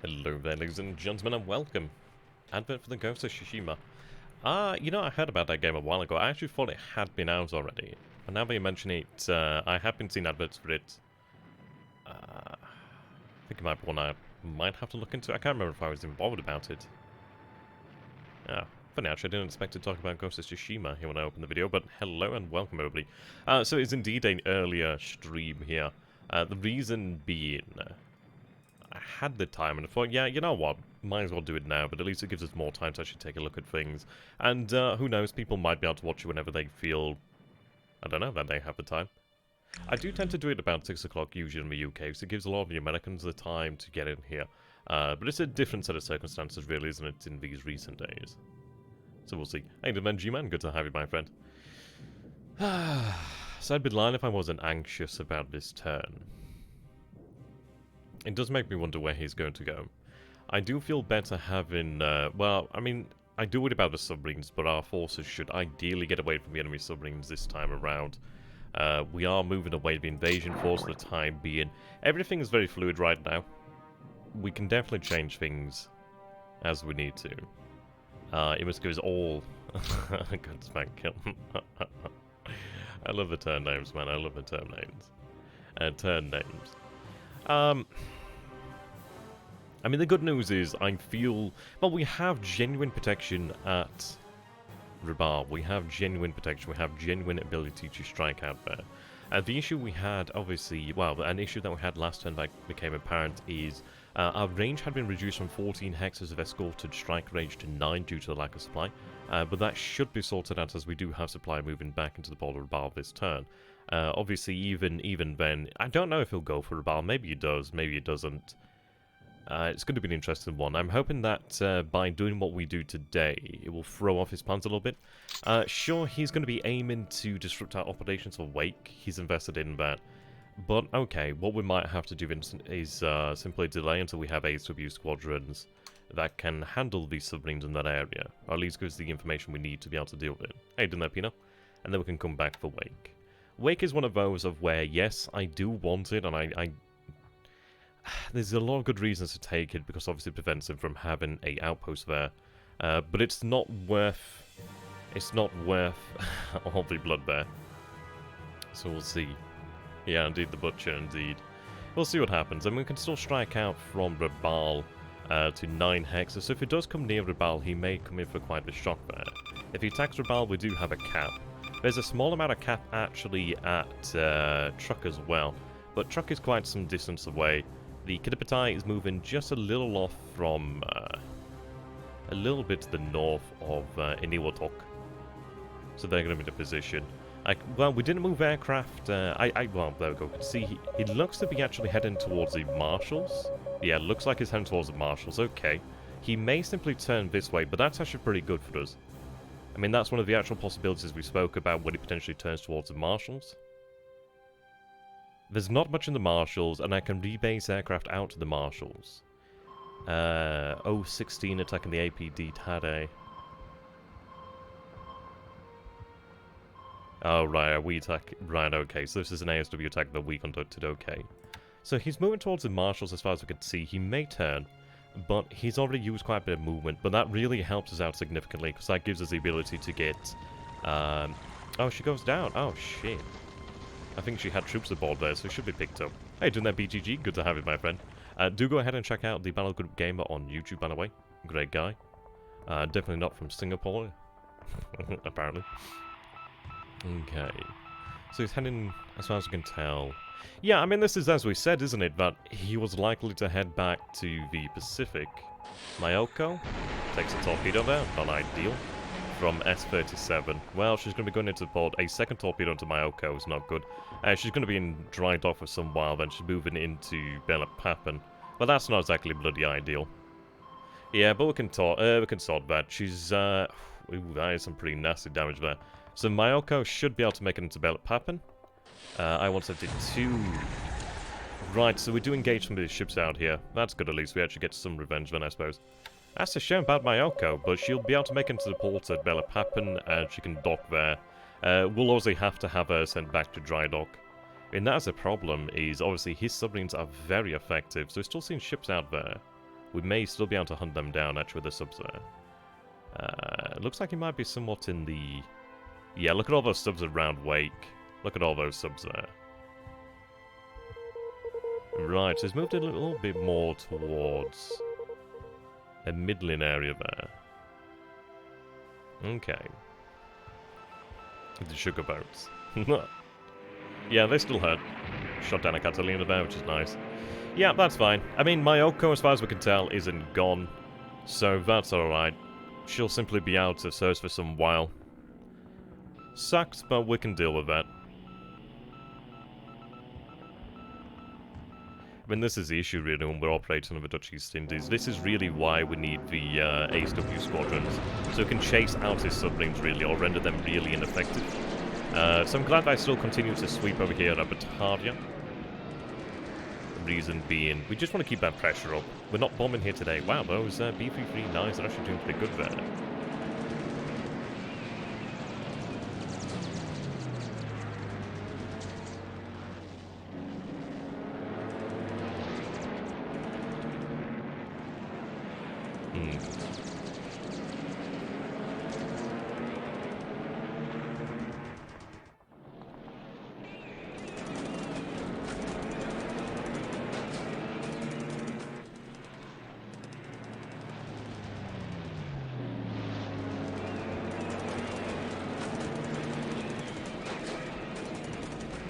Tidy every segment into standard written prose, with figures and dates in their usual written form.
Hello there, ladies and gentlemen, and welcome. Advert for the Ghost of Tsushima. You know, I heard about that game a while ago. I actually thought it had been out already. But now that you mention it, I have been seeing adverts for it. I think it might be one I might have to look into. I can't remember if I was even bothered about it. Funny, actually, I didn't expect to talk about Ghost of Tsushima here when I opened the video, but hello and welcome, everybody. So it's indeed an earlier stream here. The reason being, I had the time and I thought, yeah, you know what, might as well do it now, but at least it gives us more time to actually take a look at things. And who knows, people might be able to watch it whenever they feel, I don't know, that they have the time. I do tend to do it about 6 o'clock usually in the UK, so it gives a lot of the Americans the time to get in here. But it's a different set of circumstances really, isn't it, in these recent days. So we'll see. Hey, G-Man, good to have you, my friend. So I'd be lying if I wasn't anxious about this turn. It does make me wonder where he's going to go. I do feel better having, well, I mean, I do worry about the submarines, but our forces should ideally get away from the enemy submarines this time around. We are moving away the invasion force for the time being. Everything is very fluid right now. We can definitely change things as we need to. It must give us all a good smack kill. I love the turn names, man. I love the turn names. Turn names. I mean, the good news is I feel... Well, we have genuine protection at Rabaul. We have genuine protection. We have genuine ability to strike out there. The issue we had, obviously... Well, an issue that we had last turn that became apparent is... our range had been reduced from 14 hexes of escorted strike range to 9 due to the lack of supply. But that should be sorted out as we do have supply moving back into the border of Rabaul this turn. Obviously, even then... I don't know if he'll go for Rabaul. Maybe he does. Maybe he doesn't. It's going to be an interesting one. I'm hoping that by doing what we do today, it will throw off his plans a little bit. Sure, he's going to be aiming to disrupt our operations for Wake. He's invested in that. But, okay, what we might have to do is simply delay until we have ASW squadrons that can handle these submarines in that area. Or at least give us the information we need to be able to deal with it. Hey, didn't that, Pino? And then we can come back for Wake. Wake is one of those of where, yes, I do want it, and I there's a lot of good reasons to take it, because obviously it prevents him from having a outpost there. But it's not worth... It's not worth all the blood there. So we'll see. Yeah, indeed, the Butcher, indeed. We'll see what happens. And we can still strike out from Rabaul to 9 hexes. So if it does come near Rabaul, he may come in for quite a shock there. If he attacks Rabaul, we do have a cap. There's a small amount of cap actually at Truck as well. But Truck is quite some distance away. The Kidapatai is moving just a little off from, a little bit to the north of Iniwatok. So they're going to be in a position. Well, we didn't move aircraft, well, there we go. See, he looks to be actually heading towards the Marshals. Yeah, looks like he's heading towards the Marshals, okay. He may simply turn this way, but that's actually pretty good for us. I mean, that's one of the actual possibilities we spoke about when he potentially turns towards the Marshals. There's not much in the Marshals, and I can rebase aircraft out to the Marshals. 016 attacking the APD Tade. Oh, right, we attack... Right, okay, so this is an ASW attack that we conducted, okay. So he's moving towards the Marshals as far as we can see. He may turn, but he's already used quite a bit of movement, but that really helps us out significantly, because that gives us the ability to get... Oh, she goes down. Oh, shit. I think she had troops aboard there, so it should be picked up. Hey, doing that BGG? Good to have you, my friend. Do go ahead and check out the Battle Group Gamer on YouTube, by the way. Great guy. Definitely not from Singapore. Apparently. Okay. So he's heading, as far as we can tell... Yeah, I mean, this is as we said, isn't it? That he was likely to head back to the Pacific. Mayoko takes a torpedo there. Not ideal. From S-37. Well, she's going to be going into port. A second torpedo into Mayoko is not good. She's going to be in dry dock for some while, then she's moving into BLeAcHACiD. But that's not exactly bloody ideal. Yeah, but we can sort that. She's, ooh, that is some pretty nasty damage there. So Mayoko should be able to make it into BLeAcHACiD. I-172. Right, so we do engage some of these ships out here. That's good, at least. We actually get some revenge then, I suppose. That's a shame about Mayoko, but she'll be able to make it into the port at BLeAcHACiD, and she can dock there. We'll obviously have to have her sent back to dry dock. And that's a problem, is obviously his submarines are very effective, so we're still seeing ships out there. We may still be able to hunt them down, actually, with the subs there. Looks like he might be somewhat in the... Yeah, look at all those subs around Wake. Look at all those subs there. Right, so he's moved a little bit more towards a middling area there. Okay. The sugar boats. Yeah, they still hurt. Shot down a Catalina there, which is nice. Yeah, that's fine. I mean, Mayoko, as far as we can tell, isn't gone. So that's alright. She'll simply be out of service for some while. Sucks, but we can deal with that. I mean, this is the issue, really, when we're operating on the Dutch East Indies. This is really why we need the ASW squadrons. So we can chase out his submarines, really, or render them really ineffective. So I'm glad I still continue to sweep over here at Batavia. The reason being, we just want to keep that pressure up. We're not bombing here today. Wow, those B-339s are actually doing pretty good there.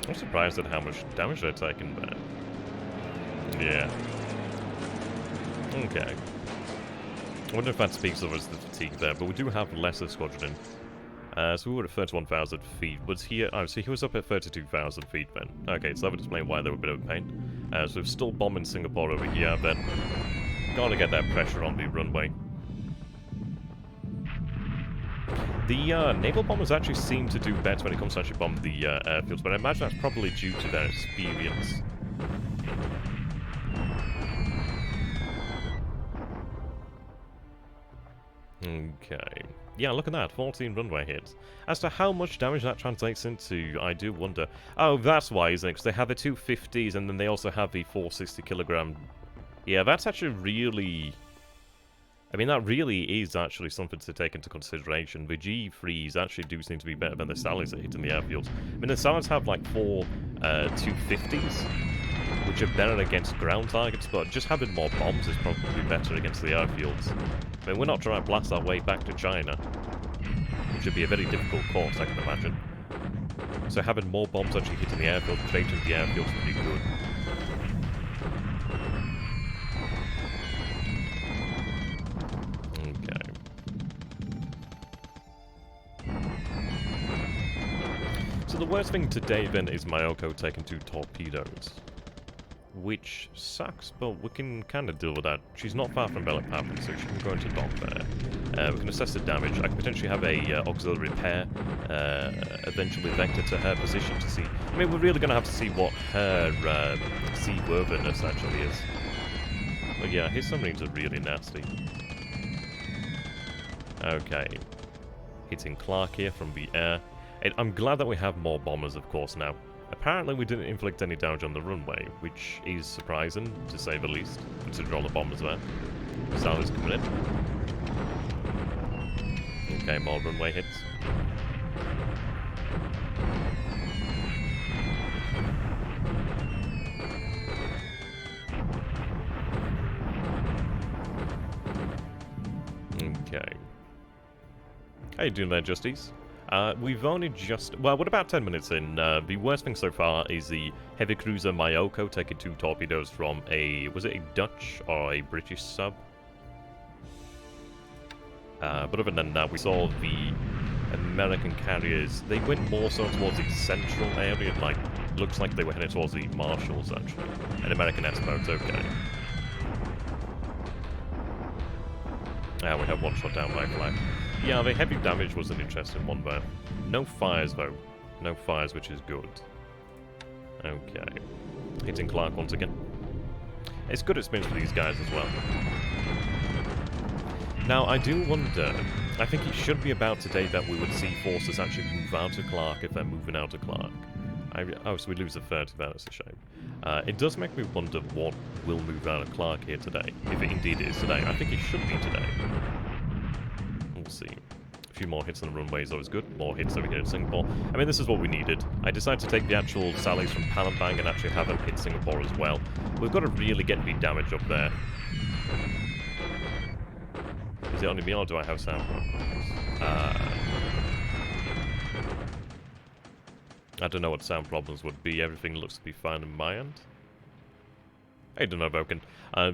I'm surprised at how much damage they're taking there. Yeah. Okay. I wonder if that speaks of us the fatigue there, but we do have lesser squadron. So we were at 31,000 feet. Was he? Oh, so he was up at 32,000 feet then. Okay, so that would explain why they were a bit of a pain. So we're still bombing Singapore over here, but gotta get that pressure on the runway. The naval bombers actually seem to do better when it comes to actually bombing the airfields, but I imagine that's probably due to their experience. Okay. Yeah, look at that, 14 runway hits. As to how much damage that translates into, I do wonder. Oh, that's why, isn't it? Because they have the 250s and then they also have the 460 kilogram. Yeah, that's actually really... I mean, that really is actually something to take into consideration. The G3s actually do seem to be better than the Sallies that hit in the airfields. I mean, the Sallies have like 4 250s, which are better against ground targets, but just having more bombs is probably better against the airfields. I mean, we're not trying to blast our way back to China, which would be a very difficult course, I can imagine. So having more bombs actually hitting the airfield, creating the airfields would be good. So the worst thing today then is Mayoko taking 2 torpedoes. Which sucks, but we can kind of deal with that. She's not far from BLeAcHACiD, so she can go into dock there. We can assess the damage. I can potentially have a auxiliary pair eventually vector to her position to see. I mean, we're really going to have to see what her seaworthiness actually is. But yeah, his submarines are really nasty. Okay. Hitting Clark here from the air. I'm glad that we have more bombers, of course, now. Apparently we didn't inflict any damage on the runway, which is surprising, to say the least, considering all the bombers there. Sally's coming in. Okay, more runway hits. Okay. How you doing there, Justies? We've only just... Well, we're about 10 minutes in. The worst thing so far is the heavy cruiser Mayoko taking 2 torpedoes from a... Was it a Dutch or a British sub? But other than that, we saw the American carriers. They went more so towards the central area. Like, looks like they were heading towards the Marshalls, actually. An American S-boat, okay. Yeah, we have 1 shot down by flag. Yeah, the heavy damage was an interesting one there. No fires, though. No fires, which is good. Okay. Hitting Clark once again. It's good experience for these guys as well. Now, I do wonder... I think it should be about today that we would see forces actually move out of Clark if they're moving out of Clark. Oh, so we lose a third. That's a shame. It does make me wonder what will move out of Clark here today. If it indeed is today. I think it should be today. We'll see. A few more hits on the runway is always good. More hits over here in Singapore. I mean, this is what we needed. I decided to take the actual sallies from Palembang and actually have them hit Singapore as well. We've got to really get any damage up there. Is it only me or do I have sound problems? I don't know what sound problems would be. Everything looks to be fine on my end. Hey, don't know, Vulcan.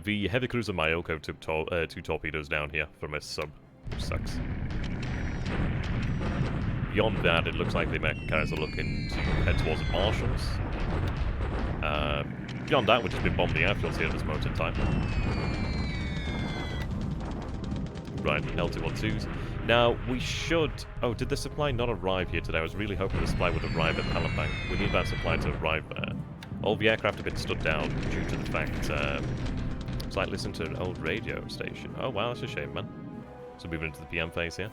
The heavy cruiser Myoko took 2 torpedoes down here from a sub. Sucks. Beyond that, it looks like the American carriers are looking to head towards the Marshalls. Beyond that, we've just been bombing the airfields here at this moment in time. Right, L212s. Now, we should... Oh, did the supply not arrive here today? I was really hoping the supply would arrive at Palembang. We need that supply to arrive there. All the aircraft have been stood down due to the fact... it's like listening to an old radio station. Oh, wow, that's a shame, man. So moving into the PM phase here.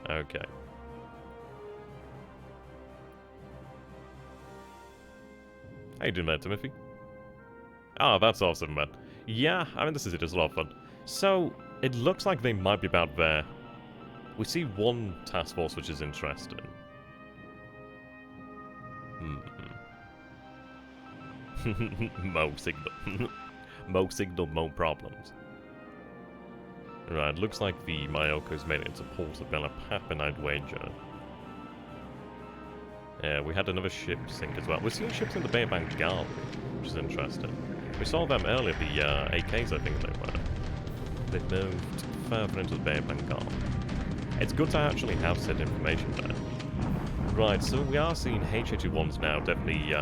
Okay. How you doing there, Timothy? Oh, that's awesome, man. Yeah, I mean, this is it. It's a lot of fun. So, it looks like they might be about there. We see one task force which is interesting. Mo signal. Mo signal, mo problems. Right, looks like the Myoko's made it into Port of BLeAcHACiD, I'd wager. Yeah, we had another ship sink as well. We're seeing ships in the Bay of Bengal, which is interesting. We saw them earlier, the AKs, I think they were. They moved further into the Bay of Bengal. It's good to actually have said information there. Right, so we are seeing HA-21s now, definitely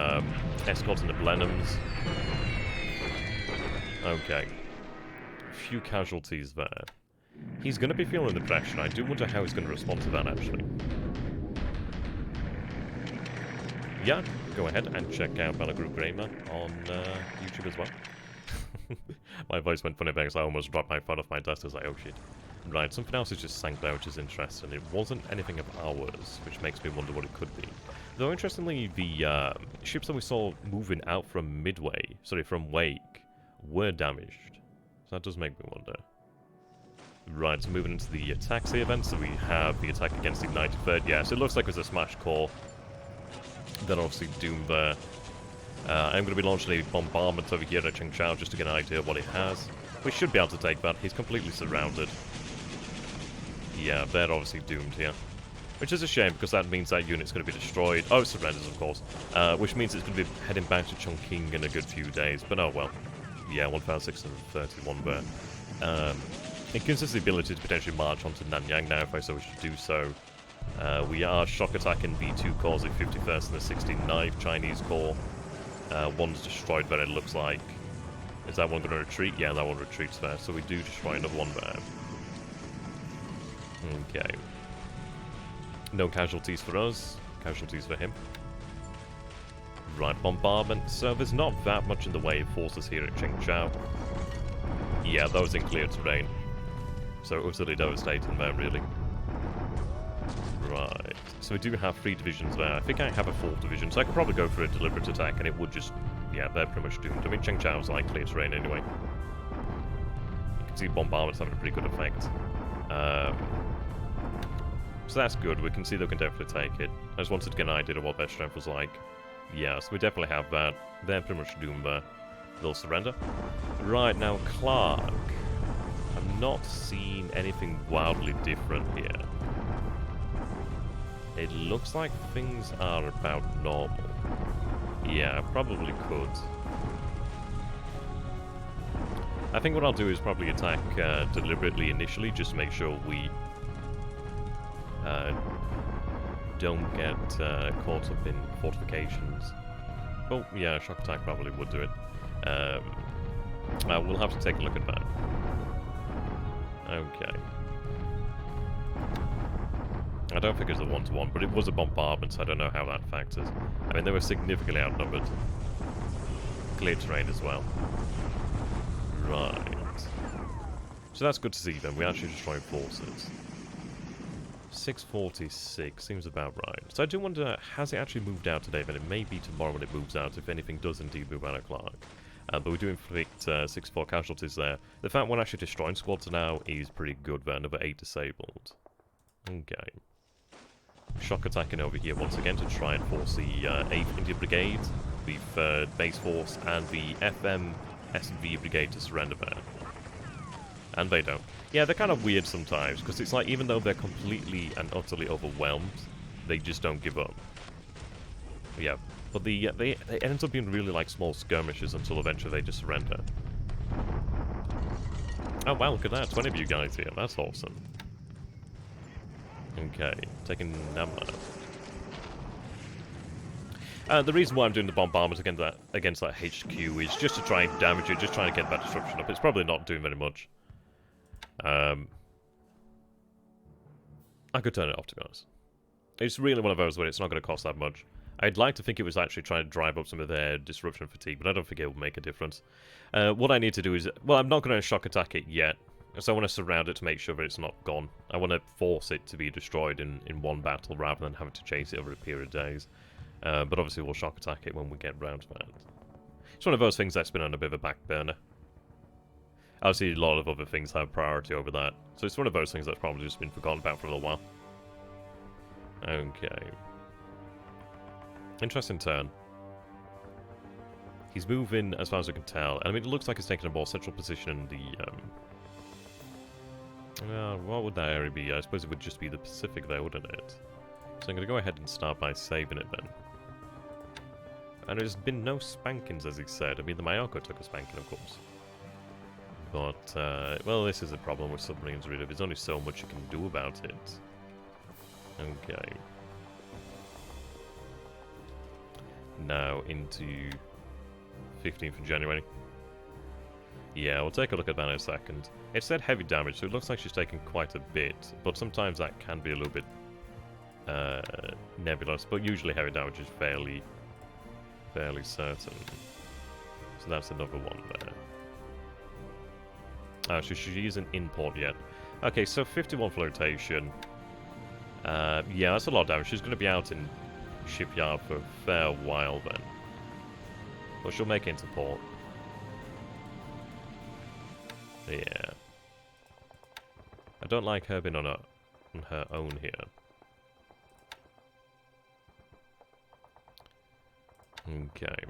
escorting the Blenheims. Okay. A few casualties there. He's going to be feeling the pressure. I do wonder how he's going to respond to that, actually. Yeah, go ahead and check out BLeAcHACiD Gamer on YouTube as well. My voice went funny because I almost dropped my phone off my desk. I was like, oh shit. Right, something else has just sank there, which is interesting. It wasn't anything of ours, which makes me wonder what it could be. Though, interestingly, the ships that we saw moving out from from Wake, were damaged. So that does make me wonder. Right, so moving into the taxi event, so we have the attack against the 93rd. Yeah, so it looks like it's a smash core. Then obviously Doom there. I'm going to be launching a bombardment over here at Chengchao just to get an idea of what it has. We should be able to take that. He's completely surrounded. Yeah, they're obviously doomed here. Which is a shame, because that means that unit's going to be destroyed. Oh, it surrenders, of course. Which means it's going to be heading back to Chongqing in a good few days. But oh well. Yeah, 1,631 there. It gives us the ability to potentially march onto Nanyang now, if I so wish to do so. We are shock attacking the 2 cores, the 51st and the 69th Chinese core. One's destroyed there, it looks like. Is that one going to retreat? Yeah, that one retreats there. So we do destroy another one there. Okay. No casualties for us. Casualties for him. Right, bombardment. So there's not that much in the way of forces here at Chengchao. Yeah, those in clear terrain. So utterly devastating there, really. Right. So we do have 3 divisions there. I think I have a 4th division, so I could probably go for a deliberate attack, and it would just... Yeah, they're pretty much doomed. I mean, Chengchao's like clear terrain anyway. You can see bombardment's having a pretty good effect. So that's good. We can see they can definitely take it. I just wanted to get an idea of what their strength was like. Yeah, so we definitely have that. They're pretty much doomed there. They'll surrender. Right, now Clark. I'm not seeing anything wildly different here. It looks like things are about normal. Yeah, probably could. I think what I'll do is probably attack deliberately initially, just to make sure we don't get caught up in fortifications. Well, yeah, shock attack probably would do it. We'll have to take a look at that. Okay. I don't think it was a 1-to-1, but it was a bombardment, so I don't know how that factors. I mean, they were significantly outnumbered. Clear terrain as well. Right. So that's good to see then. We actually destroyed forces. 6:46 seems about right. So I do wonder, has it actually moved out today? Then it may be tomorrow when it moves out, if anything does indeed move out of Clark. But we do inflict 64 casualties there. The fact we're actually destroying squads now is pretty good there. Another 8 disabled. Okay. Shock attacking over here once again to try and force the 8th Indian Brigade, the 3rd Base Force, and the FMSV Brigade to surrender there. And they don't. Yeah, they're kind of weird sometimes, because it's like even though they're completely and utterly overwhelmed, they just don't give up. Yeah, but they end up being really like small skirmishes until eventually they just surrender. Oh wow, look at that, 20 of you guys here, that's awesome. Okay, taking Namma. The reason why I'm doing the bombardment against that HQ is just to try and damage it, just trying to get that disruption up. It's probably not doing very much. I could turn it off, to be honest. It's really one of those where it's not going to cost that much. I'd like to think it was actually trying to drive up some of their disruption fatigue, but I don't think it will make a difference. What I need to do is... Well, I'm not going to shock attack it yet. So I want to surround it to make sure that it's not gone. I want to force it to be destroyed in one battle rather than having to chase it over a period of days. But obviously we'll shock attack it when we get round to that. It's one of those things that's been on a bit of a back burner. Obviously a lot of other things have priority over that. So it's one of those things that's probably just been forgotten about for a little while. Okay. Interesting turn. He's moving as far as I can tell. And I mean, it looks like he's taking a more central position in the... what would that area be? I suppose it would just be the Pacific there, wouldn't it? So I'm going to go ahead and start by saving it then. And there's been no spankings, as he said. I mean, the Mayoko took a spanking, of course. But, well, this is a problem with submarines, really. There's only so much you can do about it. Okay. Now into 15th of January. Yeah, we'll take a look at that in a second. It said heavy damage, so it looks like she's taken quite a bit, but sometimes that can be a little bit nebulous, but usually heavy damage is fairly certain. So that's another one there. She isn't in port yet. Okay, so 51 flotation. Yeah, that's a lot of damage. She's going to be out in shipyard for a fair while then. But she'll make it into port. Yeah. I don't like her being on her own here. Okay.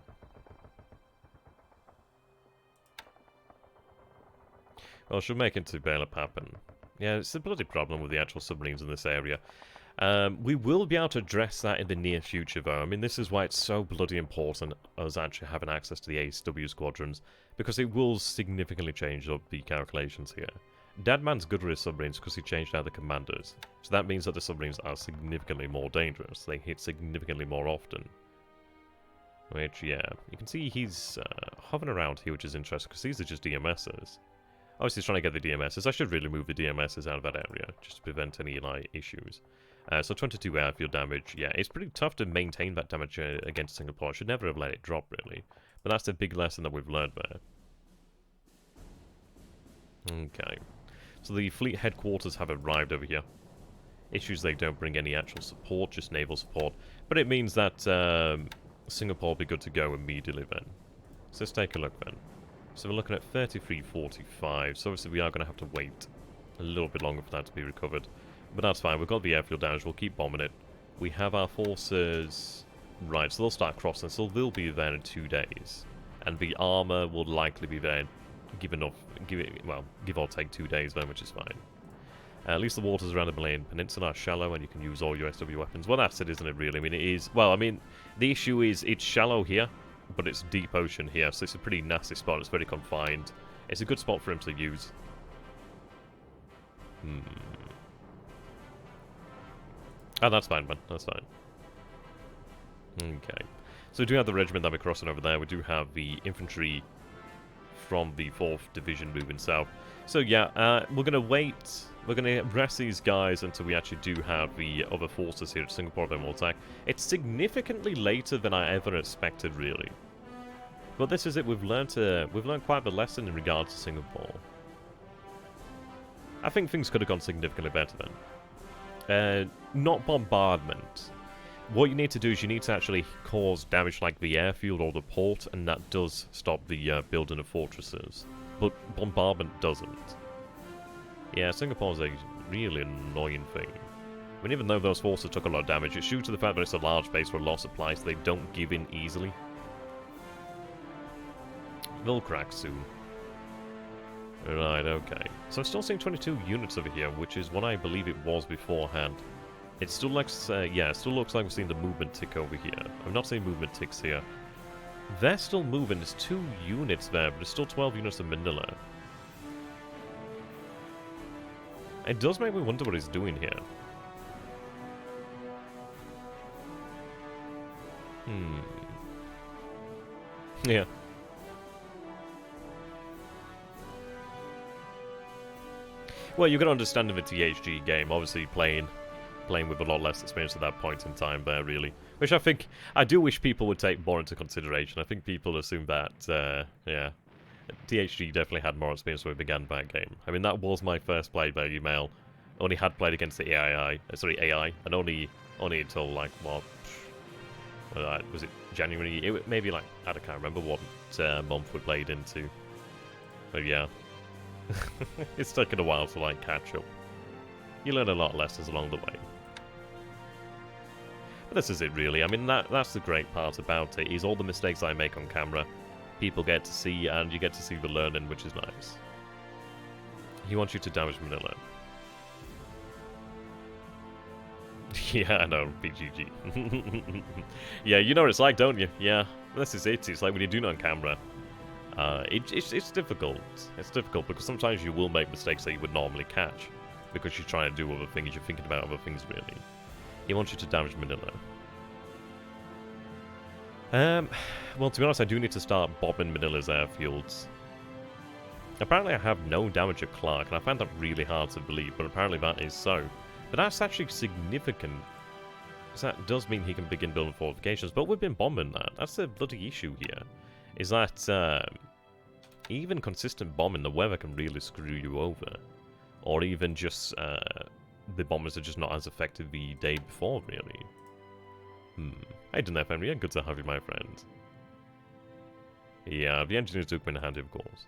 Well, she'll make it to BLeAcHACiD. Yeah, it's a bloody problem with the actual submarines in this area. We will be able to address that in the near future, though. I mean, this is why it's so bloody important us actually having access to the ASW squadrons, because it will significantly change up the calculations here. Dadman's good with his submarines because he changed out the commanders, so that means that the submarines are significantly more dangerous. They hit significantly more often. Which, yeah, you can see he's hovering around here, which is interesting, because these are just DMSs. Obviously, he's trying to get the DMSs. I should really move the DMSs out of that area, just to prevent any, like, issues. So 22 airfield damage. Yeah, it's pretty tough to maintain that damage against Singapore. I should never have let it drop, really. But that's a big lesson that we've learned there. Okay. So the fleet headquarters have arrived over here. Issues, they don't bring any actual support, just naval support. But it means that Singapore will be good to go immediately then. So let's take a look then. So we're looking at 3345. So obviously we are going to have to wait a little bit longer for that to be recovered. But that's fine. We've got the airfield damage. We'll keep bombing it. We have our forces... Right, so they'll start crossing. So they'll be there in 2 days. And the armor will likely be there, give or take 2 days then, which is fine. At least the waters around the Malayan Peninsula are shallow and you can use all your SW weapons. Well, that's it, isn't it, really? I mean, it is... Well, I mean, the issue is it's shallow here, but it's deep ocean here, so it's a pretty nasty spot. It's very confined. It's a good spot for him to use. Oh, that's fine, man. That's fine. Okay. So we do have the regiment that we're crossing over there. We do have the infantry from the 4th Division moving south. So yeah, we're going to wait. We're going to rest these guys until we actually do have the other forces here at Singapore then we'll attack. It's significantly later than I ever expected, really. But this is it. We've learned quite a lesson in regards to Singapore. I think things could have gone significantly better then. Not bombardment. What you need to do is you need to actually cause damage like the airfield or the port, and that does stop the building of fortresses. But bombardment doesn't. Yeah, Singapore's a really annoying thing. I mean, even though those forces took a lot of damage, it's due to the fact that it's a large base where a lot of supplies, they don't give in easily. They'll crack soon. Right, okay. So I'm still seeing 22 units over here, which is what I believe it was beforehand. It still looks, yeah, it still looks like we're seeing the movement tick over here. I'm not seeing movement ticks here. They're still moving. There's 2 units there, but there's still 12 units in Manila. It does make me wonder what he's doing here. Yeah. Well, you can understand in the THG game, obviously playing with a lot less experience at that point in time there, really. Which I do wish people would take more into consideration. I think people assume that, yeah, THG definitely had more experience when we began that game. I mean, that was my first play by email. Only had played against the AI, and only until, like, what, was it January? Maybe, like, I can't remember what month we played into. But, yeah. It's taken a while to, like, catch up. You learn a lot of lessons along the way. But this is it, really. I mean, that's the great part about it, is all the mistakes I make on camera, people get to see, and you get to see the learning, which is nice. He wants you to damage Manila. Yeah, I know, BGG. Yeah, you know what it's like, don't you? Yeah, this is it. It's like when you do it on camera. It's difficult. It's difficult because sometimes you will make mistakes that you would normally catch because you're trying to do other things, you're thinking about other things, really. He wants you to damage Manila. Well, to be honest, I do need to start bombing Manila's airfields. Apparently I have no damage at Clark, and I find that really hard to believe, but apparently that is so. But that's actually significant, because that does mean he can begin building fortifications, but we've been bombing that. That's the bloody issue here, is that even consistent bombing, the weather can really screw you over. Or even just, the bombers are just not as effective the day before, really. Hey, Dunef Henry, yeah, good to have you, my friend. Yeah, the engineers do come in handy, of course.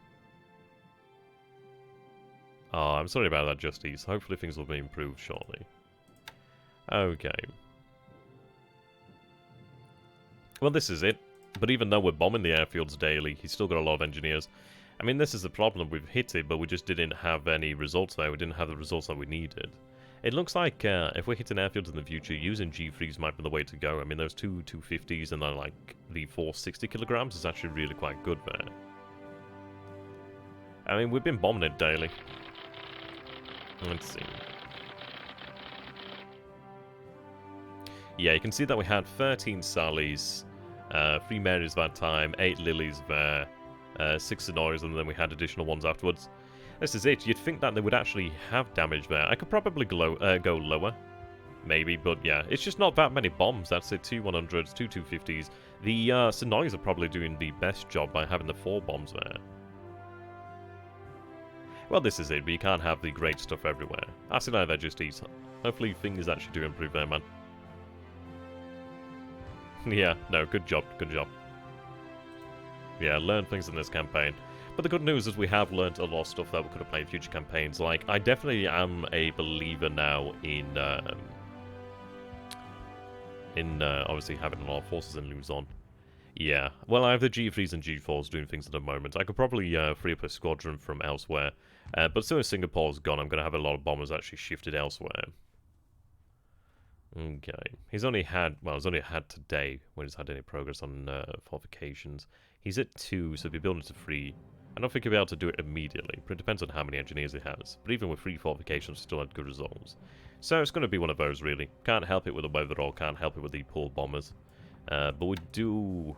Oh, I'm sorry about that, Justice. Hopefully things will be improved shortly. Okay. Well, this is it. But even though we're bombing the airfields daily, he's still got a lot of engineers. I mean, this is the problem. We've hit it, but we just didn't have any results there. We didn't have the results that we needed. It looks like if we're hitting airfields in the future, using G3s might be the way to go. I mean, those 2 250s and then, like, the 460 kilograms is actually really quite good there. I mean, we've been bombing it daily. Let's see. Yeah, you can see that we had 13 Sallys, 3 Marys that time, 8 Lilies there, 6 Sonoras, and then we had additional ones afterwards. This is it. You'd think that they would actually have damage there. I could probably go lower, maybe, but yeah, it's just not that many bombs. That's it, 2 100s, 2 250s. The Sonoras are probably doing the best job by having the 4 bombs there. Well, this is it, but you can't have the great stuff everywhere. I see that just eat. Hopefully things actually do improve there, man. Yeah, no, good job, good job. Yeah, learn things in this campaign. But the good news is we have learned a lot of stuff that we could have played in future campaigns. Like, I definitely am a believer now in obviously having a lot of forces in Luzon. Yeah, well, I have the G3s and G4s doing things at the moment. I could probably free up a squadron from elsewhere. But as soon as Singapore's gone, I'm going to have a lot of bombers actually shifted elsewhere. Okay. He's only had today when he's had any progress on fortifications. He's at 2, so he'll be building to 3. I don't think he'll be able to do it immediately, but it depends on how many engineers he has. But even with 3 fortifications, he still had good results. So it's going to be one of those, really. Can't help it with the weather or can't help it with the poor bombers. But we do...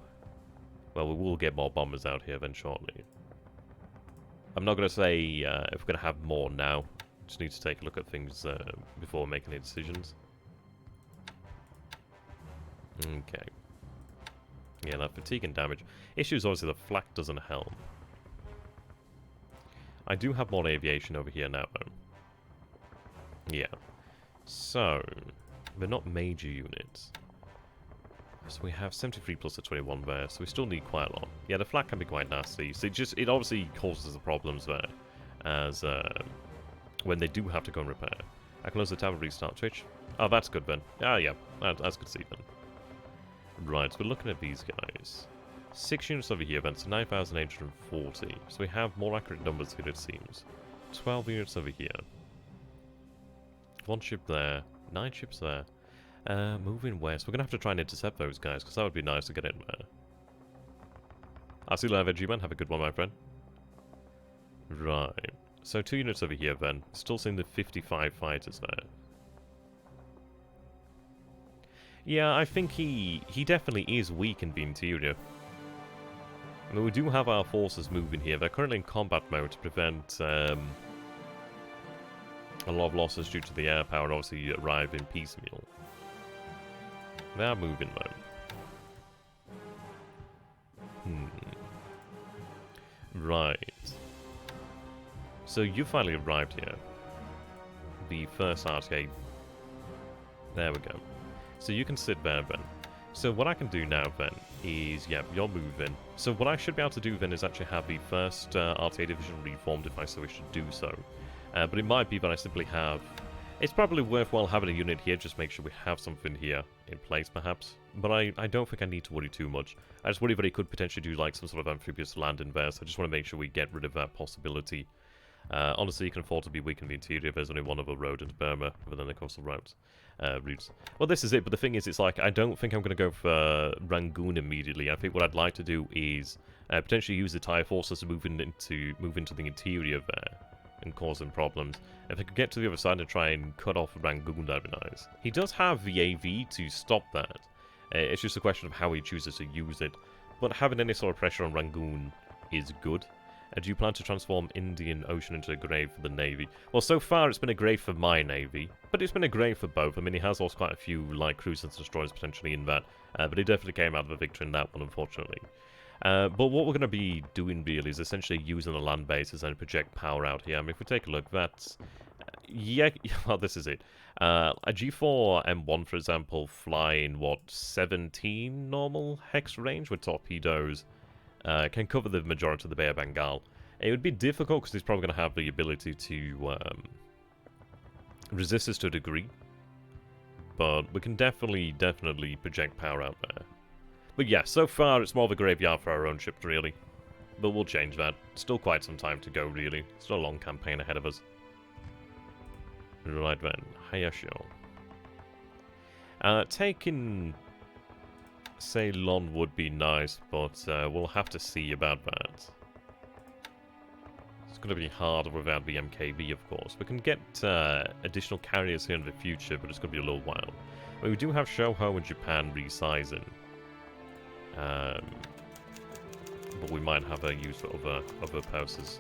Well, we will get more bombers out here then shortly. I'm not going to say if we're going to have more now. Just need to take a look at things before making any decisions. Okay. Yeah, that fatigue and damage. Issue is obviously the flak doesn't help. I do have more aviation over here now, though. Yeah. So, they're not major units. So we have 73 plus a 21 there, so we still need quite a lot. Yeah, the flak can be quite nasty, so it obviously causes the problems there, as when they do have to go and repair. I can close the tab and restart Twitch. Oh, that's good then. Ah, yeah, that's good to see then. Right, so we're looking at these guys. 6 units over here then, so 9,840. So we have more accurate numbers here, it seems. 12 units over here. 1 ship there, 9 ships there. Moving west. We're going to have to try and intercept those guys, because that would be nice to get in there. I'll see you later, G-Man. Have a good one, my friend. Right. So 2 units over here, then. Still seeing the 55 fighters there. Yeah, I think he definitely is weak in the interior. I mean, we do have our forces moving here. They're currently in combat mode to prevent a lot of losses due to the air power, and obviously arrive in piecemeal. They are moving though. Right. So you finally arrived here. The first RTA. There we go. So you can sit there then. So what I can do now then is, yeah, you're moving. So what I should be able to do then is actually have the first RTA division reformed if I so wish to do so. But it might be that I simply have... It's probably worthwhile having a unit here, just make sure we have something here in place, perhaps. But I don't think I need to worry too much. I just worry that he could potentially do, like, some sort of amphibious landing there, so I just want to make sure we get rid of that possibility. Honestly, you can afford to be weak in the interior. There's only one other road into Burma, other than the coastal routes. Well, this is it, but the thing is, it's like, I don't think I'm going to go for Rangoon immediately. I think what I'd like to do is potentially use the Thai forces to move into the interior there. And causing problems. If I could get to the other side and try and cut off Rangoon, that'd be nice. He does have the AV to stop that. It's just a question of how he chooses to use it. But having any sort of pressure on Rangoon is good. Do you plan to transform Indian Ocean into a grave for the Navy? Well, so far it's been a grave for my Navy, but it's been a grave for both. I mean, he has lost quite a few light cruisers and destroyers potentially in that, but he definitely came out of a victory in that one, unfortunately. But what we're going to be doing really is essentially using the land bases and project power out here. I mean, if we take a look, that's... yeah, well, this is it. A G4 M1, for example, flying, what, 17 normal hex range with torpedoes, can cover the majority of the Bay of Bengal. It would be difficult because he's probably going to have the ability to resist this to a degree. But we can definitely project power out there. But yeah, so far it's more of a graveyard for our own ships, really. But we'll change that. Still quite some time to go, really. Still a long campaign ahead of us. Right then, Hayasho. Taking Ceylon would be nice, but we'll have to see about that. It's going to be harder without the MKB, of course. We can get additional carriers here in the future, but it's going to be a little while. We do have Shoho in Japan resizing. But we might have a use for other purposes.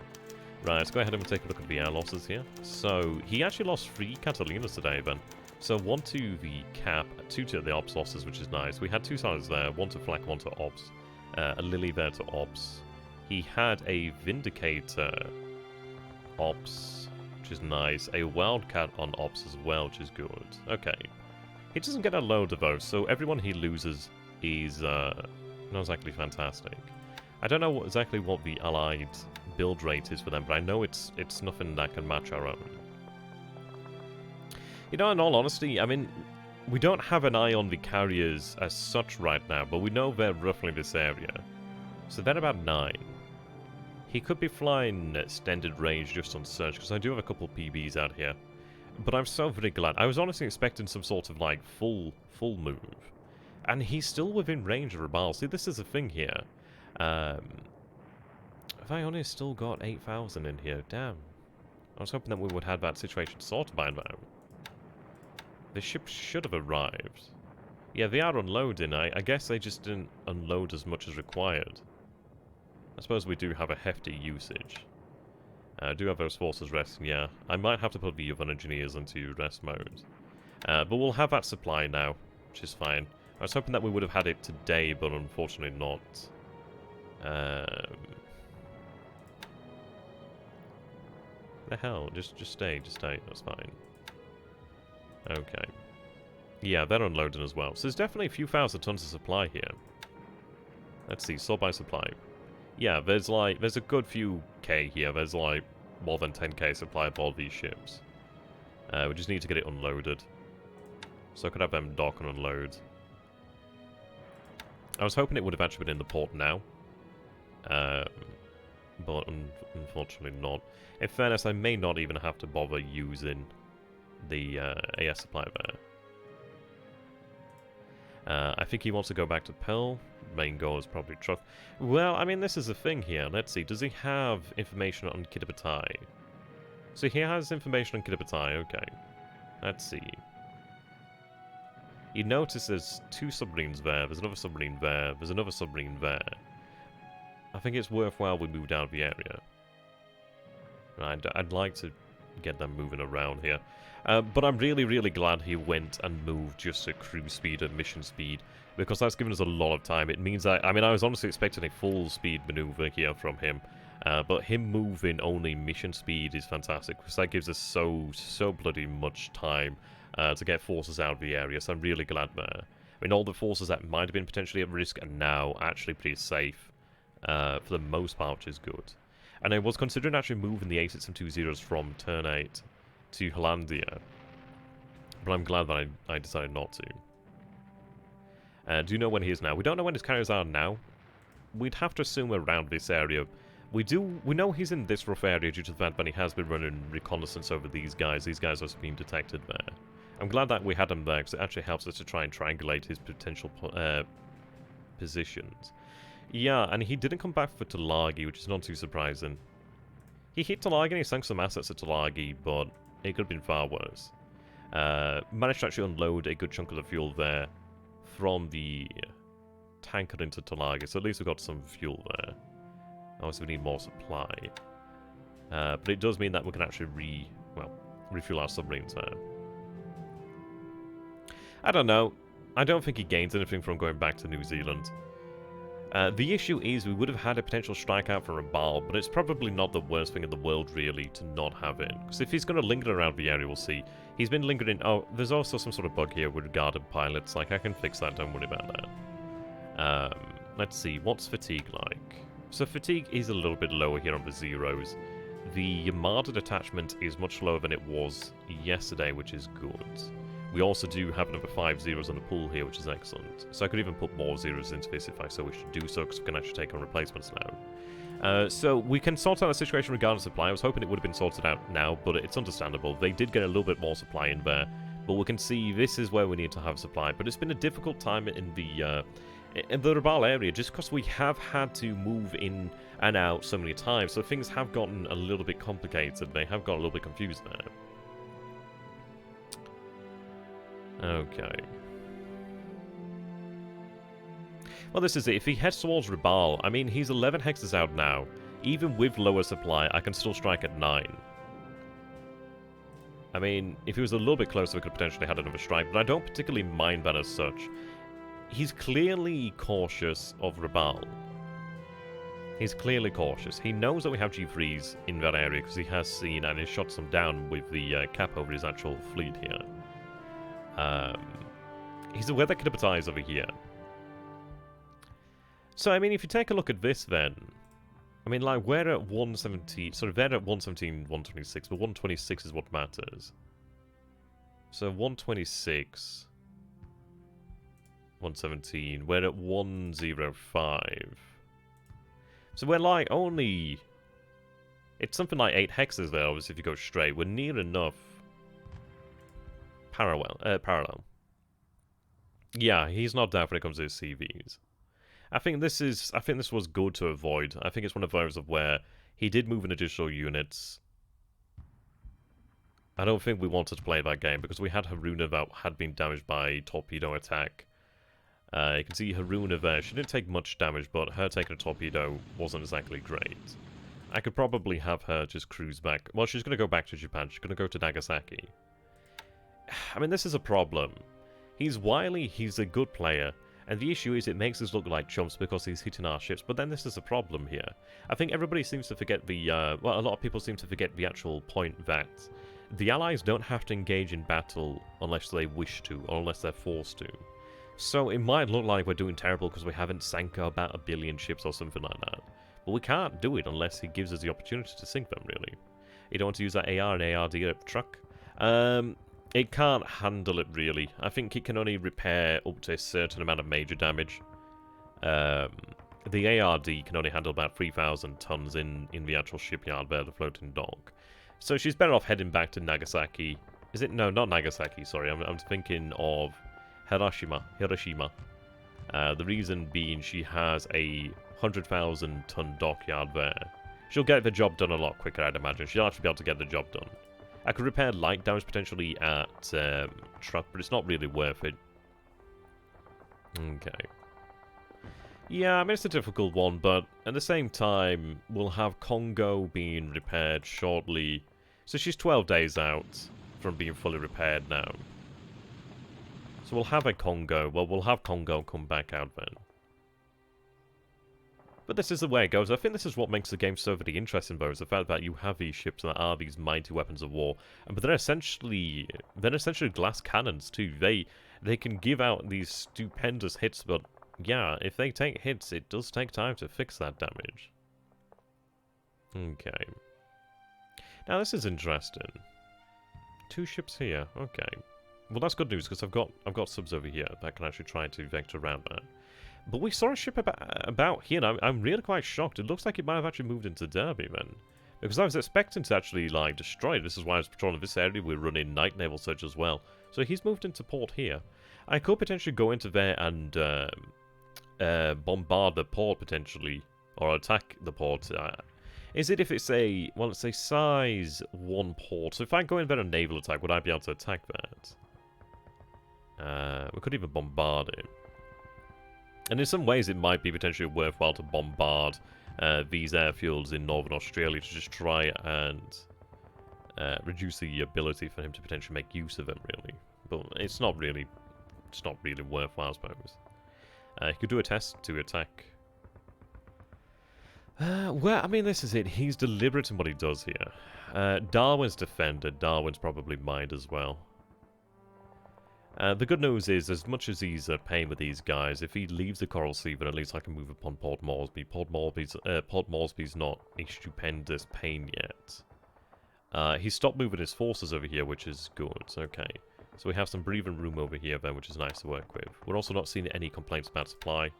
Right, let's go ahead and take a look at the air losses here. So, he actually lost 3 Catalinas today, then. So, 1 to the cap, 2 to the ops losses, which is nice. We had 2 sides there, 1 to flak, 1 to ops. A Lily there to ops. He had a Vindicator ops, which is nice. A Wildcat on ops as well, which is good. Okay. He doesn't get a load of those, so everyone he loses is... not exactly fantastic. I don't know exactly what the Allied build rate is for them, but I know it's nothing that can match our own. You know, in all honesty, I mean, we don't have an eye on the carriers as such right now, but we know they're roughly this area. So they're about 9. He could be flying extended range just on search, because I do have a couple PBs out here. But I'm so very glad. I was honestly expecting some sort of, like, full move. And he's still within range of Ramal. See, this is the thing here. Have I only still got 8,000 in here? Damn. I was hoping that we would have that situation sorted by now. The ship should have arrived. Yeah, they are unloading. I guess they just didn't unload as much as required. I suppose we do have a hefty usage. I do have those forces resting, yeah. I might have to put the other engineers into rest mode. But we'll have that supply now, which is fine. I was hoping that we would have had it today, but unfortunately not. The hell? Just stay, that's fine. Okay. Yeah, they're unloading as well. So there's definitely a few thousand tons of supply here. Let's see, sort by supply. Yeah, there's a good few K here. There's like more than 10k supply of all these ships. We just need to get it unloaded. So I could have them dock and unload. I was hoping it would have actually been in the port now. But unfortunately not. In fairness, I may not even have to bother using the AS supply there. I think he wants to go back to Pearl. Main goal is probably truck. Well, I mean, this is the thing here. Let's see. Does he have information on Kitabatai? So he has information on Kitabatai. Okay. Let's see. You notice there's 2 submarines there. There's another submarine there. There's another submarine there. I think it's worthwhile we move down the area. I'd like to get them moving around here. But I'm really, really glad he went and moved just to cruise speed and mission speed, because that's given us a lot of time. It means I mean, I was honestly expecting a full speed maneuver here from him, but him moving only mission speed is fantastic, because that gives us so bloody much time to get forces out of the area, so I'm really glad there. I mean, all the forces that might have been potentially at risk are now actually pretty safe, for the most part, which is good. And I was considering actually moving the A620s from Turn 8 to Hollandia, but I'm glad that I decided not to. Do you know when he is now? We don't know when his carriers are now. We'd have to assume around this area. We know he's in this rough area due to the fact that he has been running reconnaissance over these guys. These guys are being detected there. I'm glad that we had him there, because it actually helps us to try and triangulate his potential positions. Yeah, and he didn't come back for Tulagi, which is not too surprising. He hit Tulagi and he sank some assets at Tulagi, but it could have been far worse. Managed to actually unload a good chunk of the fuel there from the tanker into Tulagi, so at least we got some fuel there. Obviously we need more supply. But it does mean that we can actually refuel our submarines there. I don't know. I don't think he gains anything from going back to New Zealand. The issue is we would have had a potential strike out for Rabal, but it's probably not the worst thing in the world, really, to not have it. Because if he's going to linger around the area, we'll see. He's been lingering... Oh, there's also some sort of bug here with regarding pilots. Like, I can fix that, don't worry about that. Let's see, what's fatigue like? So fatigue is a little bit lower here on the zeros. The Yamada detachment is much lower than it was yesterday, which is good. We also do have another 5 zeros on the pool here, which is excellent. So I could even put more zeros into this if I so wish to do so, because we can actually take on replacements now. So we can sort out the situation regarding supply. I was hoping it would have been sorted out now, but it's understandable. They did get a little bit more supply in there, but we can see this is where we need to have supply. But it's been a difficult time in the Rabal area, just because we have had to move in and out so many times, so things have gotten a little bit complicated. They have got a little bit confused there. Okay. Well, this is it. If he heads towards Rabal, I mean, he's 11 hexes out now. Even with lower supply, I can still strike at 9. I mean, if he was a little bit closer, we could potentially have another strike, but I don't particularly mind that as such. He's clearly cautious of Rabal. He's clearly cautious. He knows that we have G3s in that area, because he has seen and has shot some down with the cap over his actual fleet here. He's aware that Kitabatai is over here. So, I mean, if you take a look at this then, I mean, like, we're at 117, sort of they're at 117, 126, but 126 is what matters. So, 126, 117, we're at 105. So, we're like only, it's something like 8 hexes there, obviously, if you go straight. We're near enough. Parallel. Yeah, he's not down when it comes to his CVs. I think this was good to avoid. I think it's one of those of where he did move in additional units. I don't think we wanted to play that game because we had Haruna that had been damaged by torpedo attack. You can see Haruna there. She didn't take much damage, but her taking a torpedo wasn't exactly great. I could probably have her just cruise back. Well, she's going to go back to Japan. She's going to go to Nagasaki. I mean, this is a problem. He's wily, he's a good player, and the issue is it makes us look like chumps because he's hitting our ships, but then this is a problem here. I think everybody seems to forget the, well, a lot of people seem to forget the actual point that the Allies don't have to engage in battle unless they wish to, or unless they're forced to. So it might look like we're doing terrible because we haven't sank about 1 billion ships or something like that. But we can't do it unless he gives us the opportunity to sink them, really. You don't want to use that AR and ARD truck? It can't handle it, really. I think it can only repair up to a certain amount of major damage. The ARD can only handle about 3,000 tons in the actual shipyard there, the floating dock. So she's better off heading back to Nagasaki. Is it? No, not Nagasaki, sorry. I'm thinking of Hiroshima. The reason being she has a 100,000 ton dockyard there. She'll get the job done a lot quicker, I'd imagine. She'll actually be able to get the job done. I could repair light damage potentially at truck, but it's not really worth it. Okay. Yeah, I mean, it's a difficult one, but at the same time, we'll have Congo being repaired shortly. So she's 12 days out from being fully repaired now. So we'll have a Congo. Well, we'll have Congo come back out then. But this is the way it goes. I think this is what makes the game so very interesting, though, is the fact that you have these ships that are these mighty weapons of war, but they're essentially glass cannons too. They can give out these stupendous hits, but yeah, if they take hits, it does take time to fix that damage. Okay. Now this is interesting. 2 ships here. Okay. Well, that's good news because I've got subs over here that can actually try to vector around that. But we saw a ship about here, and I'm really quite shocked. It looks like it might have actually moved into Derby, then. Because I was expecting to actually, like, destroy it. This is why I was patrolling this area. We're running night naval search as well. So he's moved into port here. I could potentially go into there and bombard the port, potentially. Or attack the port. Is it if it's a... Well, it's a size 1 port. So if I go in there a naval attack, would I be able to attack that? We could even bombard it. And in some ways, it might be potentially worthwhile to bombard these airfields in northern Australia to just try and reduce the ability for him to potentially make use of them, really. But it's not really worthwhile, I suppose. He could do a test to attack. Well, I mean, this is it. He's deliberate in what he does here. Darwin's defender. Darwin's probably mined as well. The good news is, as much as he's a pain with these guys, if he leaves the Coral Sea, then at least I can move upon Port Moresby. Port Moresby's not a stupendous pain yet. He stopped moving his forces over here, which is good. Okay. So we have some breathing room over here, then, which is nice to work with. We're also not seeing any complaints about supply.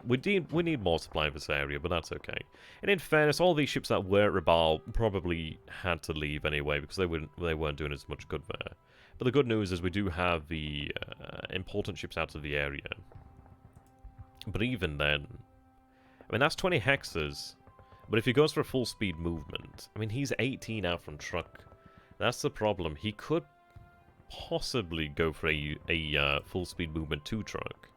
We need more supply in this area, but that's okay. And in fairness, all these ships that were at Rabaul probably had to leave anyway, because they weren't doing as much good there. But the good news is we do have the important ships out of the area. But even then, I mean, that's 20 hexes. But if he goes for a full speed movement, I mean, he's 18 out from truck. That's the problem. He could possibly go for a full speed movement to truck.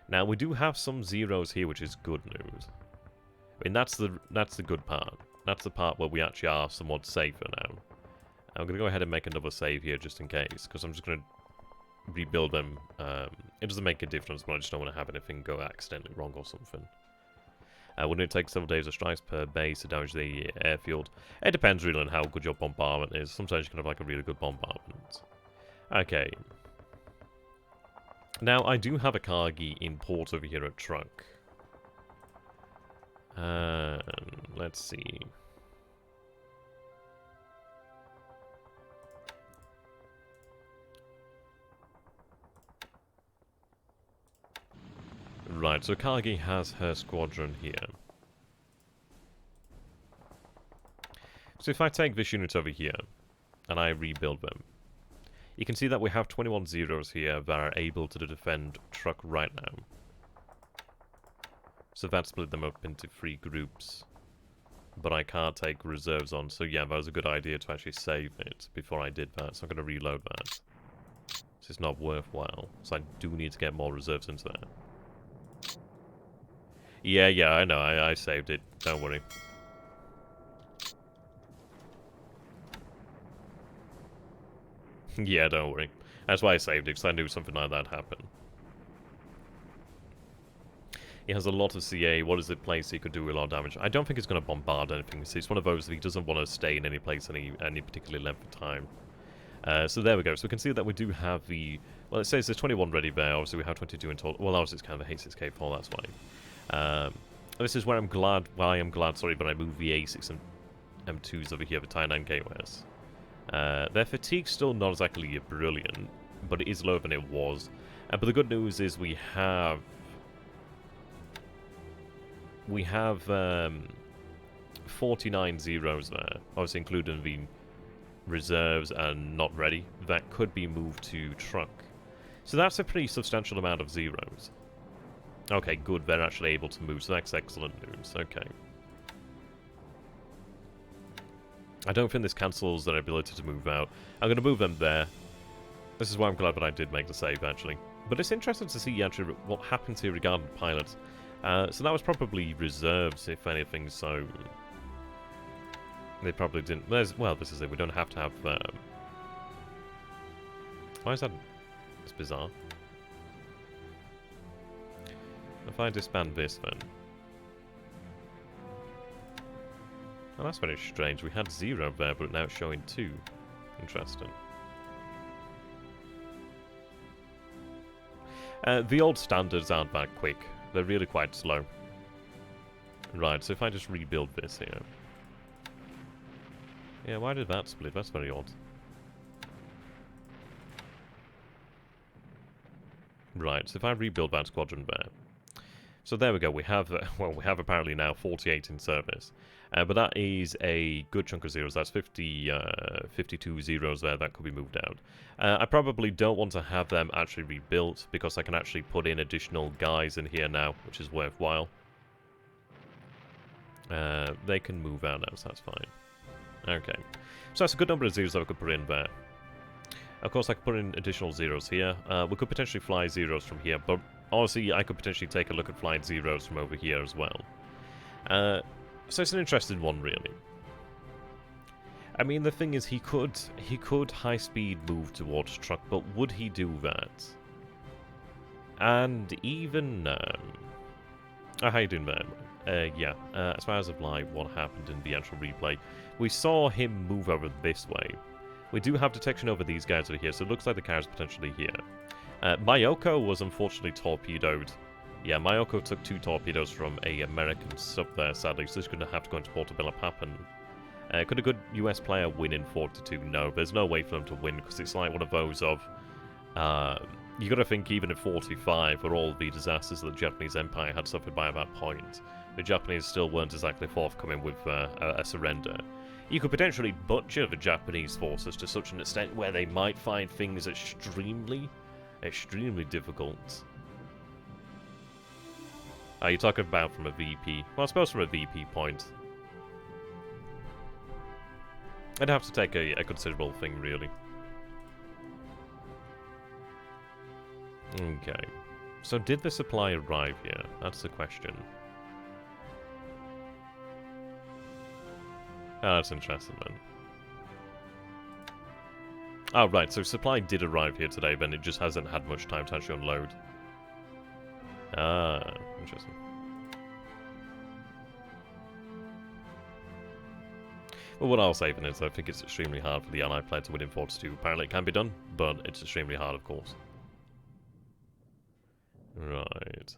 Now, we do have some zeros here, which is good news. I mean, that's the good part. That's the part where we actually are somewhat safer now. I'm going to go ahead and make another save here just in case, because I'm just going to rebuild them. It doesn't make a difference, but I just don't want to have anything go accidentally wrong or something. Wouldn't it take several days of strikes per base to damage the airfield? It depends really on how good your bombardment is. Sometimes you can have like a really good bombardment. Okay. Now, I do have a Cargi in port over here at Truck. Let's see. Right, so Cargi has her squadron here. So if I take this unit over here, and I rebuild them, you can see that we have 21 zeros here that are able to defend Truck right now. So that split them up into 3 groups. But I can't take reserves on, so yeah, that was a good idea to actually save it before I did that, so I'm going to reload that. So it's not worthwhile, so I do need to get more reserves into there. Yeah, I know, I saved it, don't worry. Yeah, don't worry. That's why I saved it, because I knew something like that happened. He has a lot of CA. What is it place he could do a lot of damage? I don't think he's going to bombard anything. It's one of those that he doesn't want to stay in any place any particular length of time. So there we go. So we can see that we do have the... Well, it says there's 21 ready there. Obviously, we have 22 in total. Well, obviously, it's kind of a H6K4, that's why. This is where I'm glad... Well, I am glad, sorry, but I moved the A6 and M2s over here, the Tie 9K their fatigue's still not exactly brilliant, but it is lower than it was. But the good news is we have 49 zeros there, obviously including the reserves and not ready, that could be moved to truck. So that's a pretty substantial amount of zeros. Okay, good, they're actually able to move, so that's excellent news. Okay. I don't think this cancels their ability to move out. I'm going to move them there. This is why I'm glad that I did make the save, actually. But it's interesting to see, actually, what happens here regarding pilots. So that was probably reserves, if anything, so... They probably didn't... Well, this is it. We don't have to have... Why is that... It's bizarre. If I disband this, then... Oh, that's very strange. We had 0 there, but now it's showing 2. Interesting. The old standards aren't that quick. They're really quite slow. Right, so if I just rebuild this here... Yeah, why did that split? That's very odd. Right, so if I rebuild that squadron there... So there we go, we have, well, we have apparently now 48 in service. But that is a good chunk of zeros. That's 52 zeros there that could be moved out. I probably don't want to have them actually rebuilt, because I can actually put in additional guys in here now, which is worthwhile. They can move out now, so that's fine. Okay. So that's a good number of zeros that we could put in there. Of course, I could put in additional zeros here. We could potentially fly zeros from here, but honestly, I could potentially take a look at flying zeros from over here as well. So it's an interesting one, really. I mean, the thing is, he could high-speed move towards truck, but would he do that? And even... how you doing, man? Yeah, as far as of like what happened in the actual replay, we saw him move over this way. We do have detection over these guys over here, so it looks like the car is potentially here. Mayoko was unfortunately torpedoed. Yeah, Mayoko took 2 torpedoes from a American sub there, sadly, so he's going to have to go into Port of BLeAcHACiD. Could a good US player win in 42? No, there's no way for them to win, because it's like one of those of... you got to think, even in 45, for all the disasters that the Japanese Empire had suffered by that point, the Japanese still weren't exactly forthcoming with a surrender. You could potentially butcher the Japanese forces to such an extent where they might find things extremely difficult. Are you talking about from a VP? Well, I suppose from a VP point. I'd have to take a considerable thing, really. Okay. So did the supply arrive here? That's the question. Oh, that's interesting, then. Oh, right, so supply did arrive here today, then it just hasn't had much time to actually unload. Ah, interesting. Well, what I'll say then is I think it's extremely hard for the Allied player to win in 42. Apparently it can be done, but it's extremely hard, of course. Right.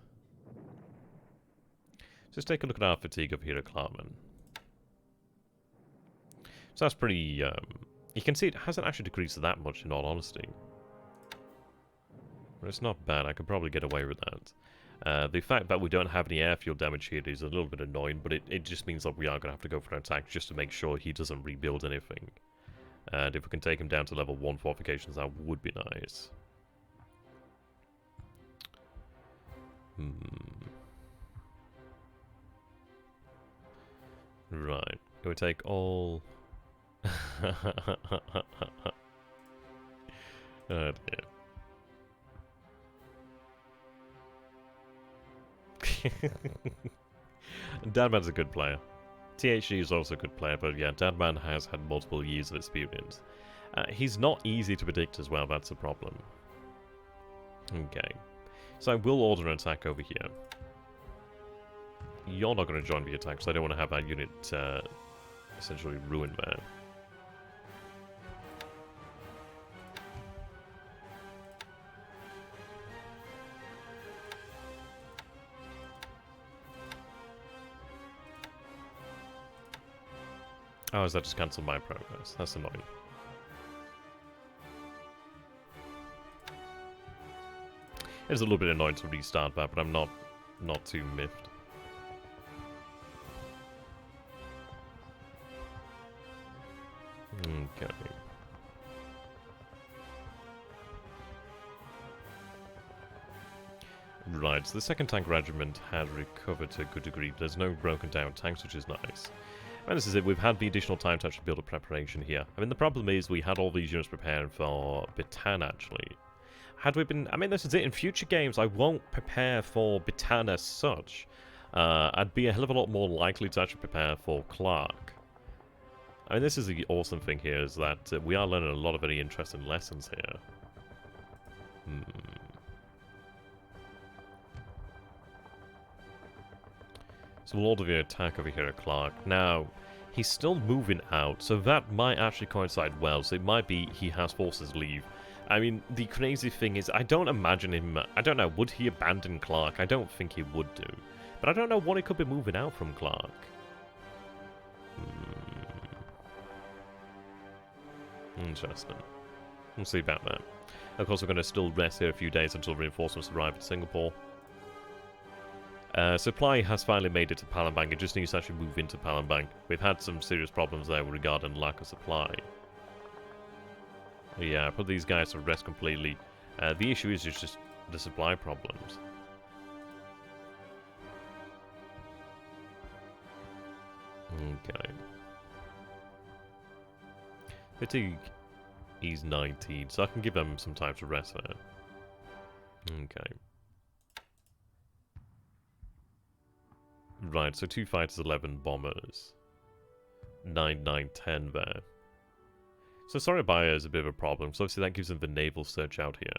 Just take a look at our fatigue over here at Klarman. So that's pretty, you can see it hasn't actually decreased that much, in all honesty. But it's not bad, I could probably get away with that. The fact that we don't have any airfield damage here is a little bit annoying, but it just means that we are going to have to go for an attack just to make sure he doesn't rebuild anything. And if we can take him down to level 1 fortifications, that would be nice. Right, can we take all... Oh dear. Dadman's a good player. THG is also a good player, but yeah, Dadman has had multiple years of experience. He's not easy to predict as well, that's a problem. Okay. So I will order an attack over here. You're not going to join the attack, so I don't want to have that unit essentially ruined there. Oh, has that just cancelled my progress? That's annoying. It's a little bit annoying to restart that, but I'm not too miffed. Okay. Right, so the second tank regiment has recovered to a good degree. There's no broken down tanks, which is nice. And this is it, we've had the additional time to actually build a preparation here. I mean, the problem is we had all these units prepared for Bitan, actually. Had we been... I mean, this is it, in future games, I won't prepare for Bitan as such. I'd be a hell of a lot more likely to actually prepare for Clark. I mean, this is the awesome thing here, is that we are learning a lot of very interesting lessons here. So we'll order the attack over here at Clark. Now, he's still moving out, so that might actually coincide well. So it might be he has forces leave. I mean, the crazy thing is, I don't imagine him... I don't know, would he abandon Clark? I don't think he would do. But I don't know what he could be moving out from Clark. Interesting. We'll see about that. Of course, we're going to still rest here a few days until reinforcements arrive in Singapore. Supply has finally made it to Palembang. It just needs to actually move into Palembang. We've had some serious problems there regarding lack of supply. Yeah, put these guys to rest completely. The issue is just the supply problems. Okay. Fatigue, he's 19, so I can give them some time to rest there. Okay. Right, so 2 fighters, 11 bombers. 9, 9, 10 there. So Sorabaya is a bit of a problem, so obviously that gives them the naval search out here.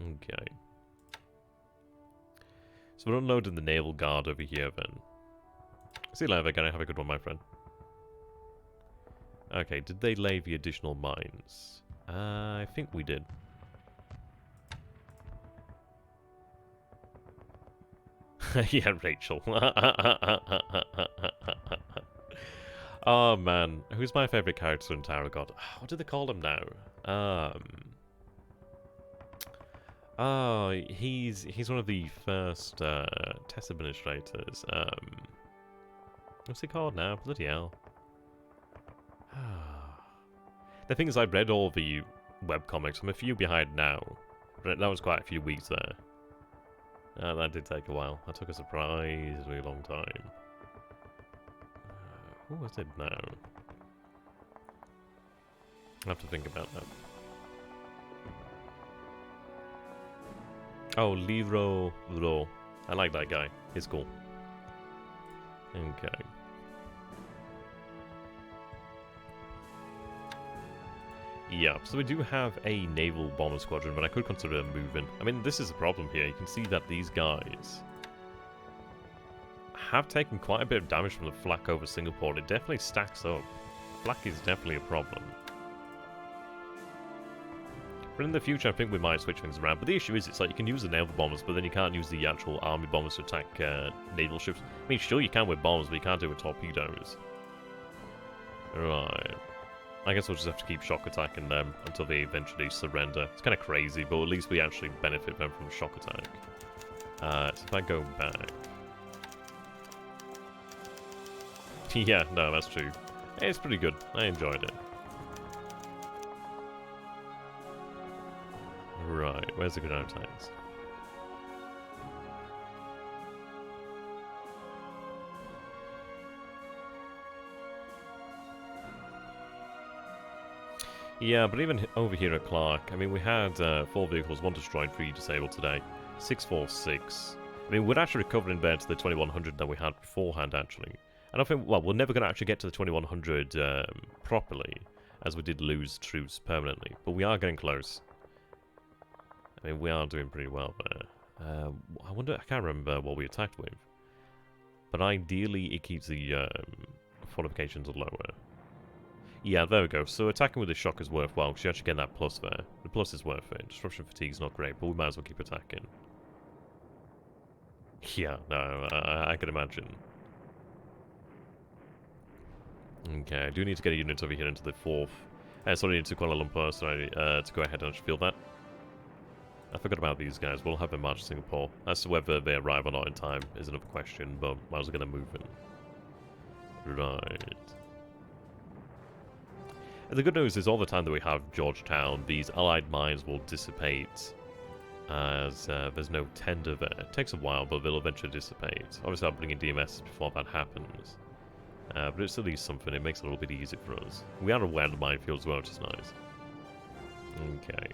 Okay. So we're unloading the naval guard over here then. See you later, again. Have a good one, my friend. Okay, did they lay the additional mines? I think we did. Yeah, Rachel. Oh, man. Who's my favourite character in Tower of God? What do they call him now? Oh, he's one of the first test administrators. What's he called now? Bloody hell. The thing is, I've read all the webcomics. I'm a few behind now. That was quite a few weeks there. That did take a while. That took a surprisingly long time. Who was it now? I have to think about that. Oh, Livro Ro. I like that guy. He's cool. Okay. Yeah, so we do have a naval bomber squadron, but I could consider moving. I mean, this is a problem here. You can see that these guys have taken quite a bit of damage from the flak over Singapore. It definitely stacks up. Flak is definitely a problem. But in the future, I think we might switch things around. But the issue is, it's like you can use the naval bombers, but then you can't use the actual army bombers to attack naval ships. I mean, sure, you can with bombs, but you can't do it with torpedoes. Right. I guess we'll just have to keep shock attacking them until they eventually surrender. It's kind of crazy, but at least we actually benefit them from shock attack. So if I go back... Yeah, no, that's true. It's pretty good. I enjoyed it. Right, where's the ground tanks? Yeah, but even over here at Clark, I mean, we had 4 vehicles, 1 destroyed, 3 disabled today. 646. I mean, we're actually recovering back to the 2100 that we had beforehand, actually. I don't think, well, we're never going to actually get to the 2100 properly, as we did lose troops permanently. But we are getting close. I mean, we are doing pretty well there. I wonder, I can't remember what we attacked with. But ideally, it keeps the fortifications lower. Yeah, there we go. So attacking with the shock is worthwhile, because you actually get that plus there. The plus is worth it. Disruption fatigue is not great, but we might as well keep attacking. Yeah, no, I can imagine. Okay, I do need to get a unit over here into the 4th. Sorry, into Kuala Lumpur, sorry, to go ahead and field that. I forgot about these guys. We'll have them march to Singapore. As to whether they arrive or not in time is another question, but might as well get them moving. Right. And the good news is all the time that we have Georgetown, these allied mines will dissipate as there's no tender there. It takes a while, but they'll eventually dissipate. Obviously, I'll bring in DMS before that happens. But it's at least something. It makes it a little bit easier for us. We are aware of the minefield as well, which is nice. Okay.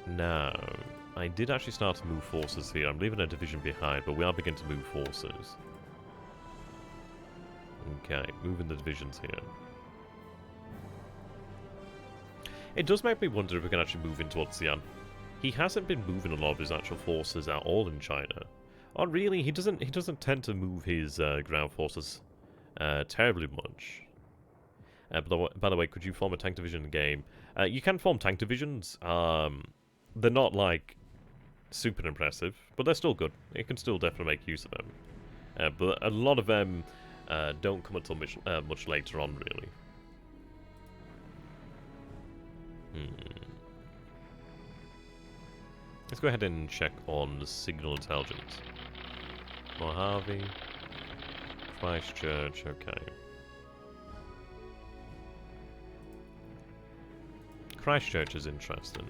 Now, I did actually start to move forces here. I'm leaving a division behind, but we are beginning to move forces. Okay, moving the divisions here. It does make me wonder if we can actually move into Azcona. He hasn't been moving a lot of his actual forces at all in China. Oh, really? He doesn't tend to move his ground forces terribly much. By the way, could you form a tank division in the game? You can form tank divisions. They're not, like, super impressive, but they're still good. You can still definitely make use of them. But a lot of them don't come until much later on, really. Let's go ahead and check on the signal intelligence. Mojave, Christchurch, okay. Christchurch is interesting.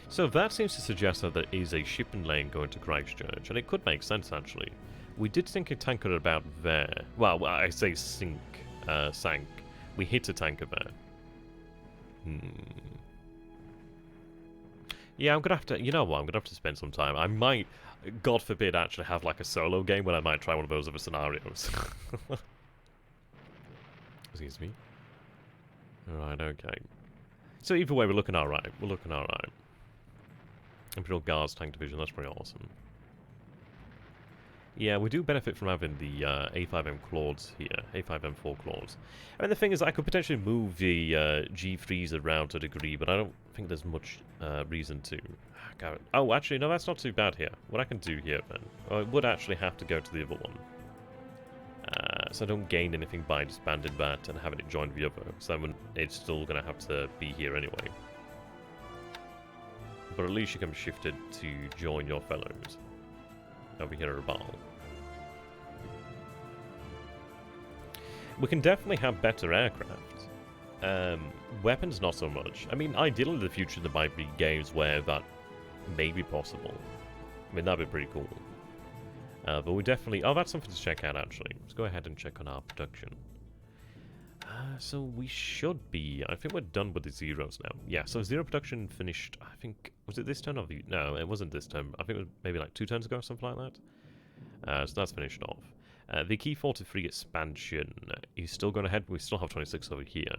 So that seems to suggest that there is a shipping lane going to Christchurch, and it could make sense, actually. We did sink a tanker about there. Well, I say sank. We hit a tanker there. Yeah, I'm gonna have to... You know what? I'm gonna have to spend some time. I might, God forbid, actually have, like, a solo game when I might try one of those other scenarios. Excuse me. Alright, okay. So either way, we're looking alright. We're looking alright. Imperial Guards Tank Division, that's pretty awesome. Yeah, we do benefit from having the A5M Claudes here, A5M4 Claudes. I mean, the thing is, I could potentially move the G3s around to a degree, but I don't think there's much reason to. Oh, actually, no, that's not too bad here. What I can do here, then, I would actually have to go to the other one. So I don't gain anything by disbanding that and having it join the other, so it's still going to have to be here anyway. But at least you can be shifted to join your fellows over here at Raphael. We can definitely have better aircraft. Weapons, not so much. I mean, ideally in the future there might be games where that may be possible. I mean, that'd be pretty cool. But we definitely... Oh, that's something to check out, actually. Let's go ahead and check on our production. So we should be... I think we're done with the zeros now. Yeah, so zero production finished, I think... Was it this turn or the... No, it wasn't this turn. I think it was maybe like 2 turns ago or something like that. So that's finished off. The Key 43 expansion is still going ahead. We still have 26 over here.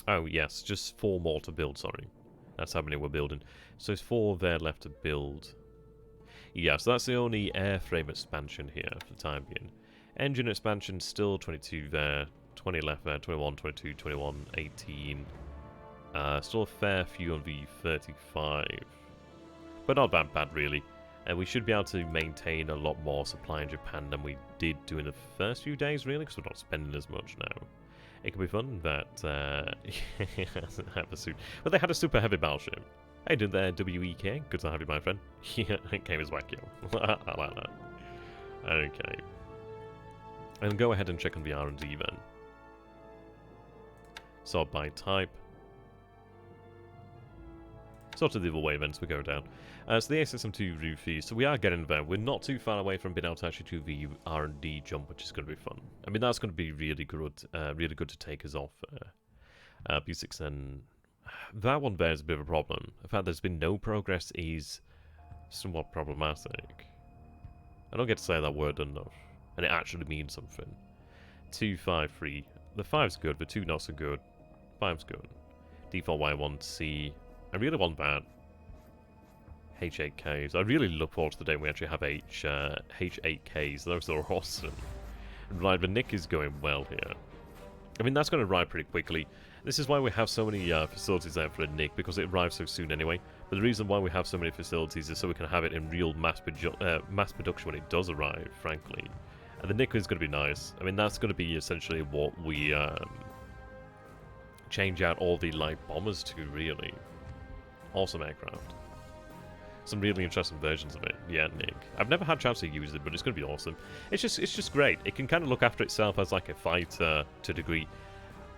Oh, yes, just 4 more to build, sorry. That's how many we're building. So there's 4 there left to build. Yeah, so that's the only airframe expansion here for the time being. Engine expansion, still 22 there, 20 left there, 21, 22, 21, 18. Still a fair few on the 35. But not that bad, really. And we should be able to maintain a lot more supply in Japan than we did during the first few days, really, because we're not spending as much now. It could be fun that... have a suit. But they had a super heavy battleship. Hey, did there, WEK? Good to have you, my friend. Yeah, it came as wacky. I like that. Okay. And go ahead and check on the R&D then. Sort by type. Sort of the other way then, so we go down. So the A62 Roofies, so we are getting there. We're not too far away from being able to actually do the R&D jump, which is going to be fun. I mean, that's going to be really good to take us off. B6 and... That one there is a bit of a problem. The fact there's been no progress is somewhat problematic. I don't get to say that word enough. And it actually means something. 2, 5, 3. The 5's good, the 2 not so good. 5's good. D4Y1C. I really want that. H8Ks. I really look forward to the day we actually have H8Ks. Those are awesome. Right, the Nick is going well here. I mean, that's going to arrive pretty quickly. This is why we have so many facilities there for the Nick, because it arrives so soon anyway. But the reason why we have so many facilities is so we can have it in real mass production when it does arrive, frankly. And the Nick is going to be nice. I mean, that's going to be essentially what we change out all the light bombers to, really. Awesome aircraft. Some really interesting versions of it. Yeah, Nick. I've never had a chance to use it, but it's going to be awesome. It's just great. It can kind of look after itself as like a fighter to a degree.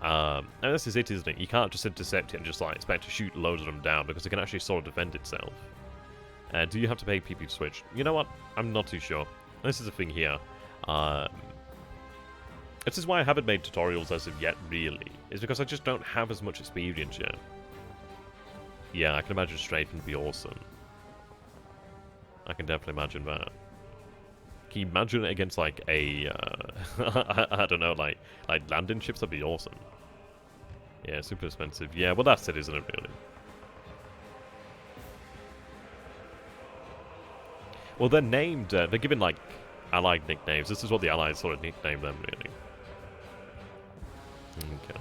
And this is it, isn't it? You can't just intercept it and just like expect to shoot loads of them down, because it can actually sort of defend itself. Do you have to pay PP to switch? You know what? I'm not too sure. This is the thing here. This is why I haven't made tutorials as of yet, really. Is because I just don't have as much experience yet. Yeah, I can imagine strafing would be awesome. I can definitely imagine that. Can you imagine it against like a, I don't know, like landing ships? That'd be awesome. Yeah, super expensive. Yeah, well that's it, isn't it, really? Well, they're named, they're given like allied nicknames. This is what the allies sort of nickname them, really. Okay.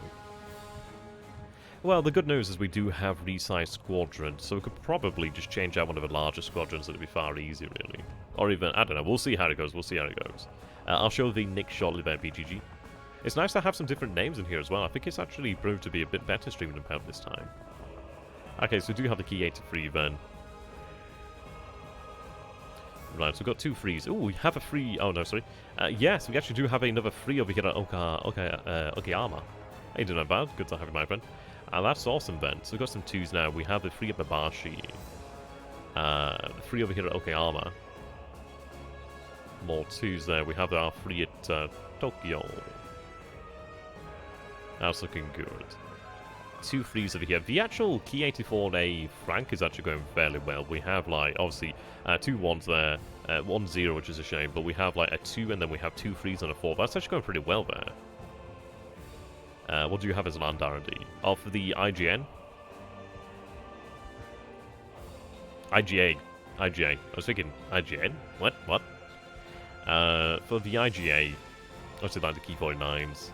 Well, the good news is we do have resized squadrons, so we could probably just change out one of the larger squadrons. It'd be far easier, really. Or even, I don't know, we'll see how it goes, I'll show the Nick shortly by BGG. It's nice to have some different names in here as well. I think it's actually proved to be a bit better streaming about this time. Okay, so we do have the Key 83 then. Right, so we've got 2 frees. Oh, we have a free... Oh, no, sorry. Yes, we actually do have another free over here at Okayama. How you doing, bad? Good to have you, my friend. That's awesome, then. So we've got some 2s now. We have the free at Babashi. The free over here at Okayama. More 2s there. We have our free at Tokyo. That's looking good. 2 frees over here. The actual Key 84A Frank is actually going fairly well. We have, like, obviously, 2 1s there. 1 0, which is a shame. But we have, like, a 2, and then we have 2 frees and a 4. That's actually going pretty well there. What do you have as land R&D? Oh, for the IGN? IGA. I was thinking, IGN? What? For the IGA, obviously like the Key 49s.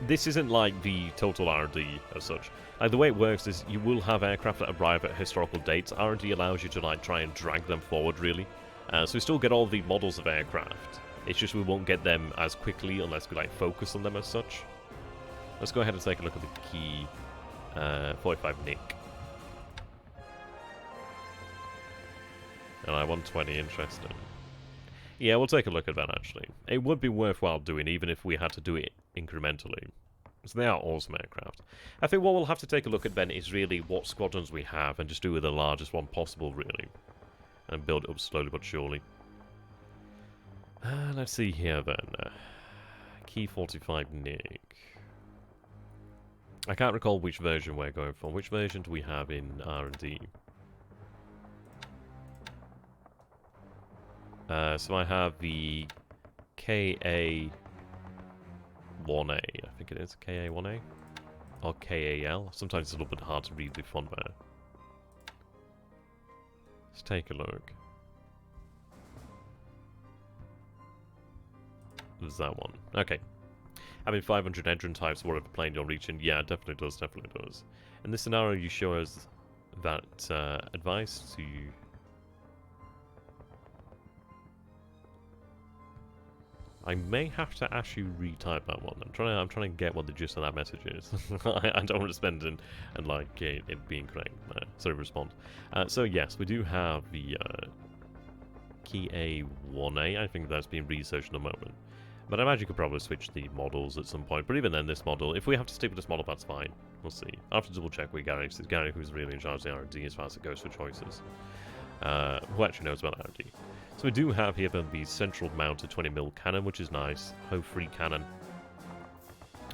This isn't like the total R&D as such. Like, the way it works is you will have aircraft that arrive at historical dates. R&D allows you to like try and drag them forward, really. So we still get all the models of aircraft. It's just we won't get them as quickly unless we like focus on them as such. Let's go ahead and take a look at the Key 45 Nick. Alright, 120, interesting. Yeah, we'll take a look at that, actually. It would be worthwhile doing, even if we had to do it incrementally. So they are awesome aircraft. I think what we'll have to take a look at then is really what squadrons we have, and just do with the largest one possible, really. And build it up slowly but surely. Let's see here, then. Key 45 Nick. I can't recall which version we're going for. Which version do we have in R&D? So I have the KA1A, I think it is, KA1A? Or KAL? Sometimes it's a little bit hard to read the font there. Let's take a look. There's that one. Okay. Having 500 engine types, whatever plane you're reaching, yeah, it definitely does. In this scenario, you show us that advice to... I may have to actually retype that one. I'm trying to get what the gist of that message is. I don't want to spend and like it being correct. Sorry, respond. So yes, we do have the Key A1A. I think that's being researched at the moment. But I imagine you could probably switch the models at some point. But even then, this model, if we have to stick with this model, that's fine. We'll see. I have to double check with Gary. It's Gary who's really in charge of the R&D as far as it goes for choices. Who actually knows about R&D. So we do have here the central mounted 20mm cannon, which is nice. Ho-free cannon.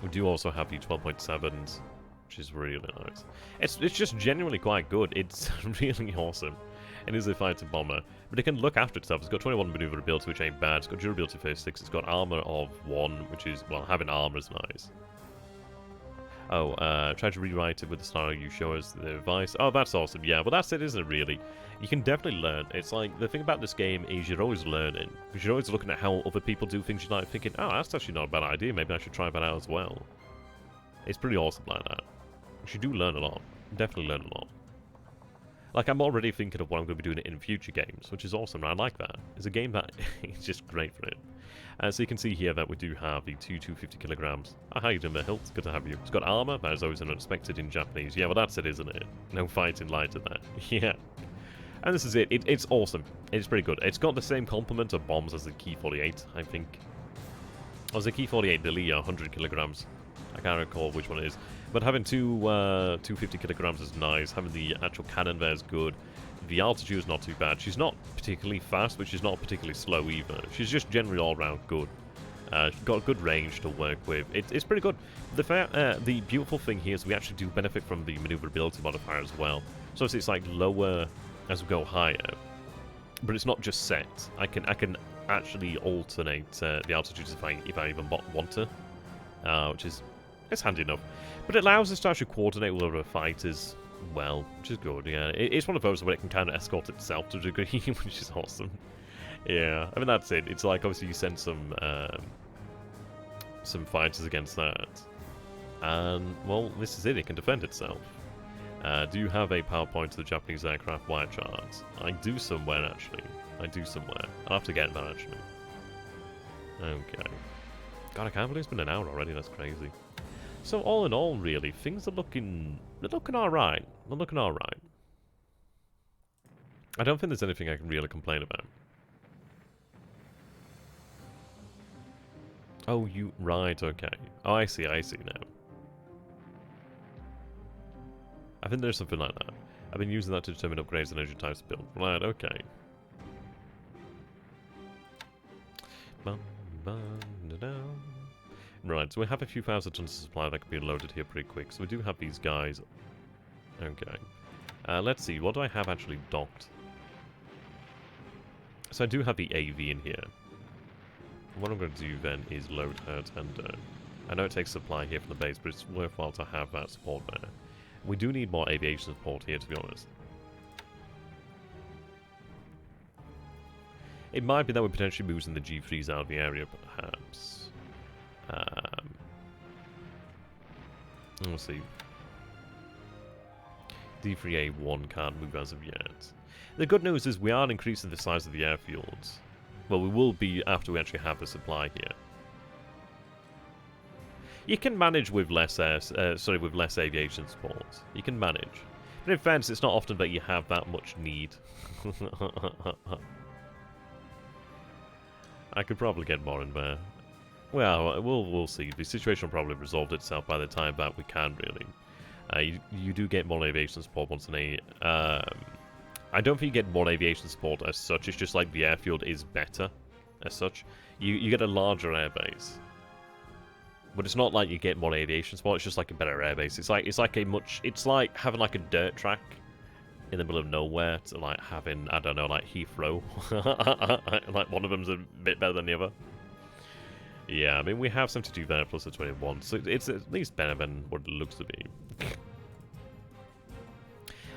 We do also have the 12.7s, which is really nice. It's just genuinely quite good. It's really awesome. It is a fighter bomber, but it can look after itself. It's got 21 maneuverability, which ain't bad. It's got durability 36. It's got armor of 1, which is, well, having armor is nice. Oh, try to rewrite it with the style you show us the advice. Oh, that's awesome. Yeah, well, that's it, isn't it, really? You can definitely learn. It's like, the thing about this game is you're always learning. Because you're always looking at how other people do things. You're like thinking, oh, that's actually not a bad idea. Maybe I should try that out as well. It's pretty awesome like that. You do learn a lot. Definitely learn a lot. Like, I'm already thinking of what I'm going to be doing in future games, which is awesome. I like that. It's a game that is just great for it. So you can see here that we do have the 250 kilograms. Oh, how you doing there, Hilt? Good to have you. It's got armor. That is always unexpected in Japanese. Yeah, well, that's it, isn't it? No fighting lighter there. Yeah. And this is it. It's awesome. It's pretty good. It's got the same complement of bombs as the Key 48, I think. Or was the Key 48 the LeA 100 kilograms? I can't recall which one it is. But having 250 kilograms is nice. Having the actual cannon there is good. The altitude is not too bad. She's not particularly fast, but she's not particularly slow either. She's just generally all around good. She's got a good range to work with. It's pretty good. The beautiful thing here is we actually do benefit from the maneuverability modifier as well. So obviously it's like lower as we go higher, but it's not just set. I can actually alternate the altitudes if I even want to, which is it's handy enough. But it allows us to actually coordinate with other fighters well, which is good. Yeah, it's one of those where it can kind of escort itself to a degree, which is awesome. Yeah, I mean that's it. It's like obviously you send some fighters against that, and well, this is it. It can defend itself. Do you have a PowerPoint to the Japanese aircraft wire charts? I do somewhere, actually. I do somewhere. I'll have to get that, actually. Okay. God, I can't believe it's been an hour already. That's crazy. So, all in all, really, things are looking... They're looking alright. They're looking alright. I don't think there's anything I can really complain about. Oh, you... Right, okay. Oh, I see now. I think there's something like that. I've been using that to determine upgrades and engine types to build. Right, okay. Right, so we have a few thousand tons of supply that can be loaded here pretty quick. So we do have these guys. Okay. Let's see, what do I have actually docked? So I do have the AV in here. What I'm going to do then is load her tender. I know it takes supply here from the base, but it's worthwhile to have that support there. We do need more aviation support here, to be honest. It might be that we're potentially losing the G3s out of the area, perhaps. Let's see. D3A1 can't move as of yet. The good news is we are increasing the size of the airfields. Well, we will be after we actually have the supply here. You can manage with less with less aviation support. You can manage. But in fairness, it's not often that you have that much need. I could probably get more in there. Well, we'll see. The situation will probably resolve itself by the time that we can, really. You do get more aviation support once in a... I don't think you get more aviation support as such. It's just like the airfield is better as such. You get a larger airbase. But it's not like you get more aviation support, it's just like a better airbase. It's like having like a dirt track in the middle of nowhere to like having, I don't know, like Heathrow. Like one of them's a bit better than the other. Yeah, I mean we have 72 there plus a 21, so it's at least better than what it looks to be.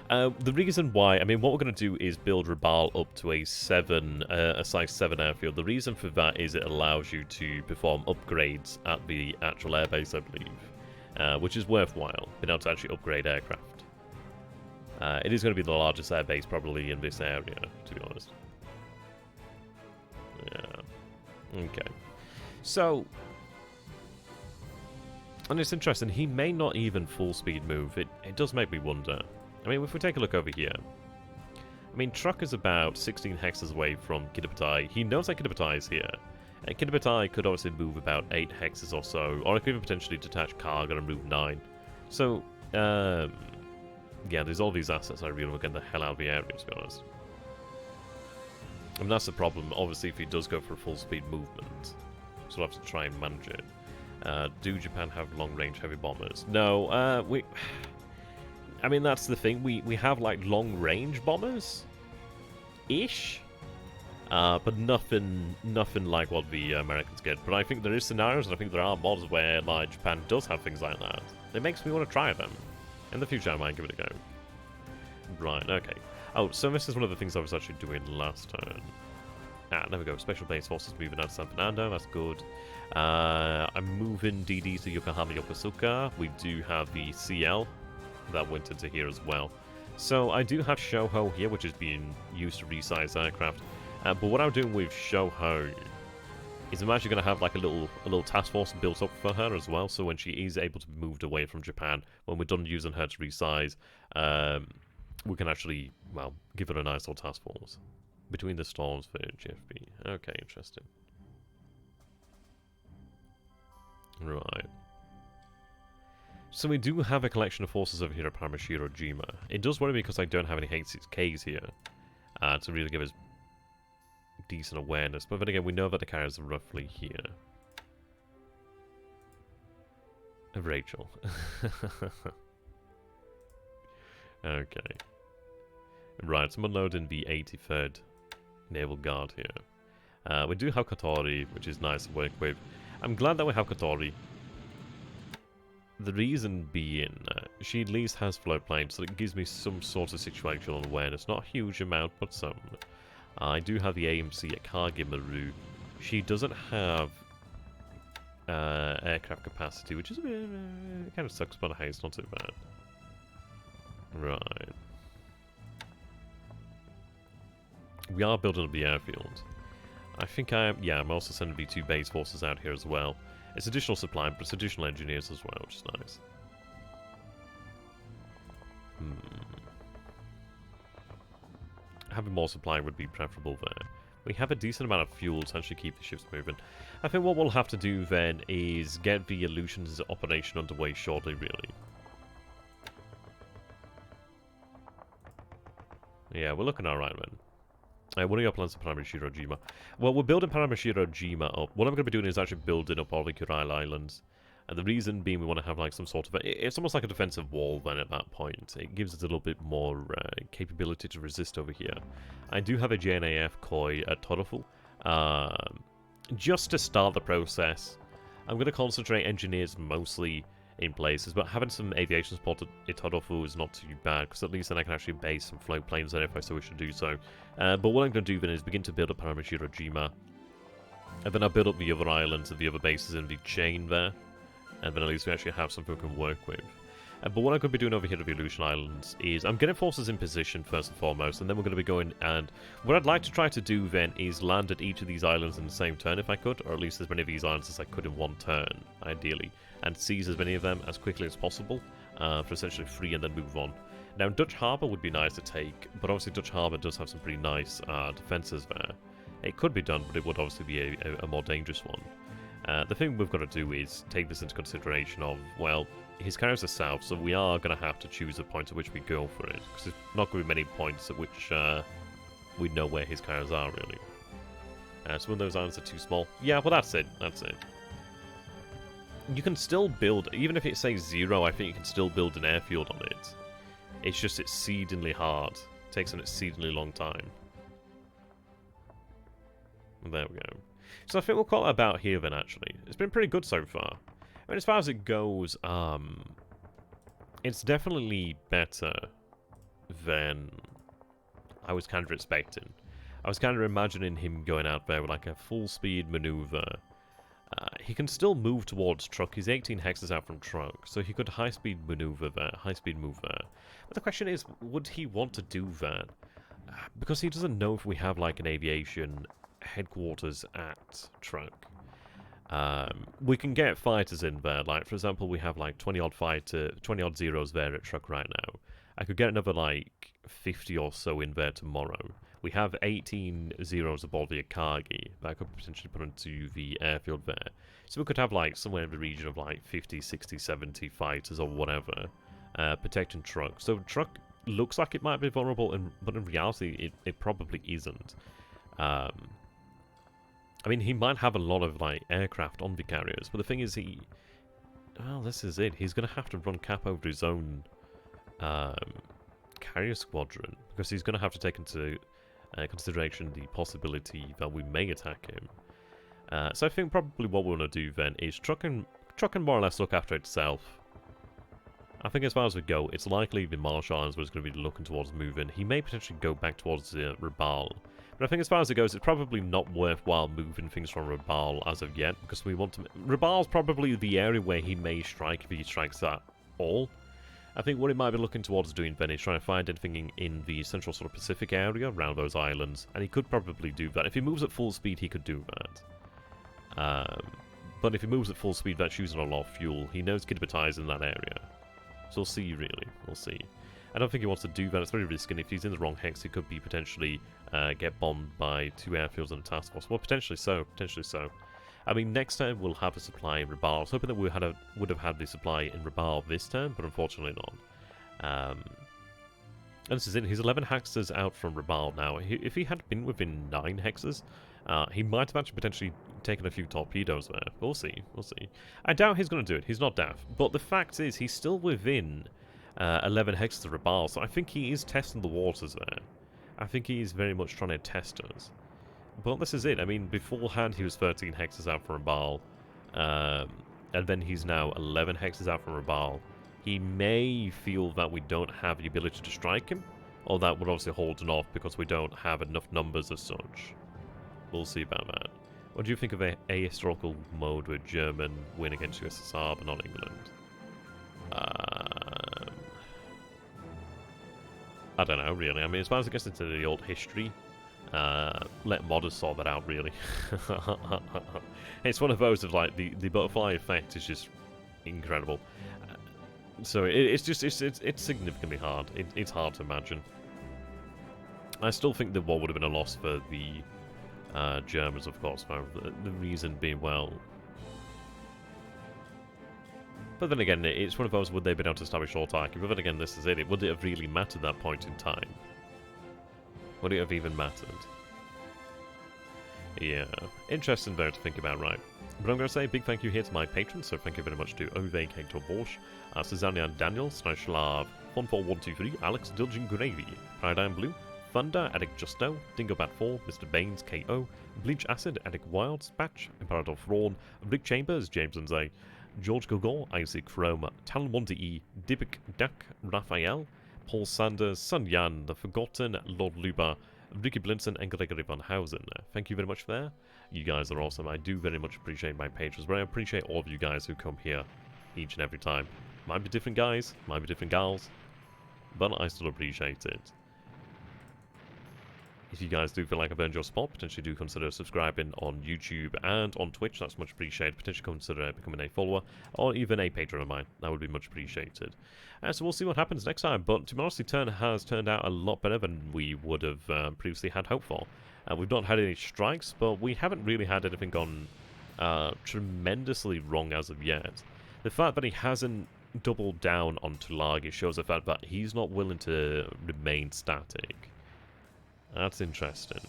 The reason why, I mean, what we're going to do is build Rabal up to a size 7 airfield. The reason for that is it allows you to perform upgrades at the actual airbase, I believe, which is worthwhile, being able to actually upgrade aircraft. It is going to be the largest airbase probably in this area, to be honest. Yeah. Okay. So, and it's interesting, he may not even full speed move. It does make me wonder. I mean, if we take a look over here, I mean, Truck is about 16 hexes away from Kitabatai. He knows that Kitabatai is here. And Kitabatai could obviously move about 8 hexes or so, or it could even potentially detach cargo and move 9. So, yeah, there's all these assets I really want to get the hell out of the area, to be honest. I mean, that's the problem, obviously, if he does go for a full speed movement. So we'll have to try and manage it. Do Japan have long-range heavy bombers? No, I mean, that's the thing. We have, like, long-range bombers? Ish? But nothing like what the Americans get. But I think there is scenarios, and I think there are mods where, like, Japan does have things like that. it makes me want to try them. In the future, I might give it a go. Right, okay. Oh, so this is one of the things I was actually doing last turn. Ah, there we go. Special base forces moving out to San Fernando. That's good. I'm moving DD to Yokohama, Yokosuka. We do have the CL that went into here as well. So I do have Shoho here, which is being used to resize aircraft. But what I'm doing with Shoho is I'm actually going to have like a little task force built up for her as well. So when she is able to be moved away from Japan, when we're done using her to resize, we can actually, well, give her a nice little task force. Between the storms for GFB. Okay, interesting. Right. So we do have a collection of forces over here at Paramashiro-jima. It does worry me because I don't have any H6Ks here to really give us decent awareness. But then again, we know that the carriers are roughly here. Rachel. Okay. Right, so I'm unloading the 83rd Naval Guard here. We do have Katori, which is nice to work with. I'm glad that we have Katori. The reason being, she at least has float planes, so it gives me some sort of situational awareness. Not a huge amount, but some. I do have the AMC at Kagimaru. She doesn't have aircraft capacity, which is a bit, it kind of sucks, but hey, it's not too bad. Right. We are building up the airfield. I think I'm also sending the 2 base forces out here as well. It's additional supply, but it's additional engineers as well, which is nice. Having more supply would be preferable there. We have a decent amount of fuel to actually keep the ships moving. I think what we'll have to do then is get the Illusions operation underway shortly, really. Yeah, we're looking alright then. What are your plans for Paramashiro-jima? Well, we're building Paramashiro-jima up. What I'm going to be doing is actually building up all the Kurile Islands. And the reason being we want to have like some sort of... It's almost like a defensive wall then at that point. It gives us a little bit more capability to resist over here. I do have a JNAF Koi at Todofu. Just to start the process, I'm going to concentrate engineers mostly in places, but having some aviation support at Todofu is not too bad, because at least then I can actually base some float planes there if I so wish to do so. But what I'm going to do then is begin to build up Paramashiro-jima, and then I'll build up the other islands and the other bases in the chain there, and then at least we actually have something we can work with. But what I'm going to be doing over here at the Illusion Islands is I'm getting forces in position first and foremost, and then we're going to be going, and what I'd like to try to do then is land at each of these islands in the same turn if I could, or at least as many of these islands as I could in one turn, ideally, and seize as many of them as quickly as possible for essentially free and then move on. Now, Dutch Harbour would be nice to take, but obviously Dutch Harbour does have some pretty nice defences there. It could be done, but it would obviously be a more dangerous one. The thing we've got to do is take this into consideration of, well, his carriers are south, so we are going to have to choose a point at which we go for it, because there's not going to be many points at which we know where his carriers are, really. Some of those islands are too small. Yeah, well, that's it. That's it. You can still build, even if it says 0, I think you can still build an airfield on it. It's just exceedingly hard. It takes an exceedingly long time. There we go. So I think we'll call it about here then, actually. It's been pretty good so far. I mean, as far as it goes, it's definitely better than I was kind of expecting. I was kind of imagining him going out there with like a full-speed maneuver. He can still move towards truck. He's 18 hexes out from truck, so he could high-speed maneuver there, high-speed move there. But the question is, would he want to do that? Because he doesn't know if we have like an aviation headquarters at truck. We can get fighters in there. Like, for example, we have like 20-odd zeros there at truck right now. I could get another like 50 or so in there tomorrow. We have 18 zeros aboard the Akagi that I could potentially put into the airfield there. So we could have like somewhere in the region of like 50, 60, 70 fighters or whatever protecting truck. So truck looks like it might be vulnerable, but in reality it probably isn't. I mean, he might have a lot of like aircraft on the carriers, but the thing is well, this is it. He's going to have to run cap over his own carrier squadron, because he's going to have to take into consideration the possibility that we may attack him. So I think probably what we're going to do then is truck and more or less look after itself. I think as far as we go, it's likely the Marshall Islands was going to be looking towards moving. He may potentially go back towards Rabaul. But I think as far as it goes, it's probably not worthwhile moving things from Rabaul as of yet, because we want to... Rabaul's probably the area where he may strike if he strikes at all. I think what he might be looking towards doing then is trying to find anything in the central sort of Pacific area around those islands, and he could probably do that. If he moves at full speed, he could do that. But if he moves at full speed, that's using a lot of fuel. He knows Kidbati's in that area. So we'll see, really. We'll see. I don't think he wants to do that. It's very risky. If he's in the wrong hex, he could be potentially get bombed by 2 airfields and a task force. Well, potentially so. Potentially so. I mean, next time we'll have a supply in Rabaul. I was hoping that we would have had the supply in Rabaul this turn, but unfortunately not. And this is it. He's 11 hexes out from Rabaul now. If he had been within 9 hexes, he might have actually potentially taken a few torpedoes there. We'll see. We'll see. I doubt he's going to do it. He's not daft. But the fact is, he's still within 11 hexes of Rabaul, so I think he is testing the waters there. I think he is very much trying to test us. But this is it. I mean, beforehand he was 13 hexes out from Rabaul, and then he's now 11 hexes out from Rabaul. He may feel that we don't have the ability to strike him, or that we're obviously holding off because we don't have enough numbers as such. We'll see about that. What do you think of a historical mode where German win against USSR but not England? I don't know, really. I mean, as far as it gets into the old history, let modders sort that out, really. It's one of those of, like, the butterfly effect is just incredible. So it's significantly hard. It's hard to imagine. I still think the war would have been a loss for the Germans, of course. The reason being, well... But then again, it's one of those, would they have been able to establish autarky? But then again, this is it. Would it have really mattered at that point in time? Would it have even mattered? Yeah. Interesting though to think about, right? But I'm going to say a big thank you here to my patrons, so thank you very much to Ove Cato Borsheim, Susana, Daniel, Stanislav, Fun4123, Alex, Dulging Gravy, paradigmblue, Thunder, Erkkijuusto, Dingobat4, Mr. Baines, KO, BLeAcHACiD, Attic Wild, Spacht, Imperator Thrawn, Rick Chambers, James Lindsay, George Kilgore, Iceycrome, Talmonte, deepicduck, Raphael, Paul Sanders, SunYan, The Forgotten, Lord Luba, Ricky Blinson, and Gregory VanHouten. Thank you very much for that. You guys are awesome. I do very much appreciate my patrons, but I appreciate all of you guys who come here each and every time. Might be different guys, might be different gals, but I still appreciate it. If you guys do feel like I've earned your spot, potentially do consider subscribing on YouTube and on Twitch. That's much appreciated. Potentially consider becoming a follower or even a patron of mine. That would be much appreciated. So we'll see what happens next time. But to be honest, the turn has turned out a lot better than we would have previously had hope for. We've not had any strikes, but we haven't really had anything gone tremendously wrong as of yet. The fact that he hasn't doubled down on Tulagi shows the fact that he's not willing to remain static. That's interesting.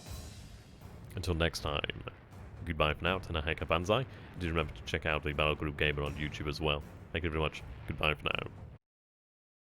Until next time, goodbye for now, Tanaheka Banzai. Do remember to check out the Battle Group Gamer on YouTube as well. Thank you very much. Goodbye for now.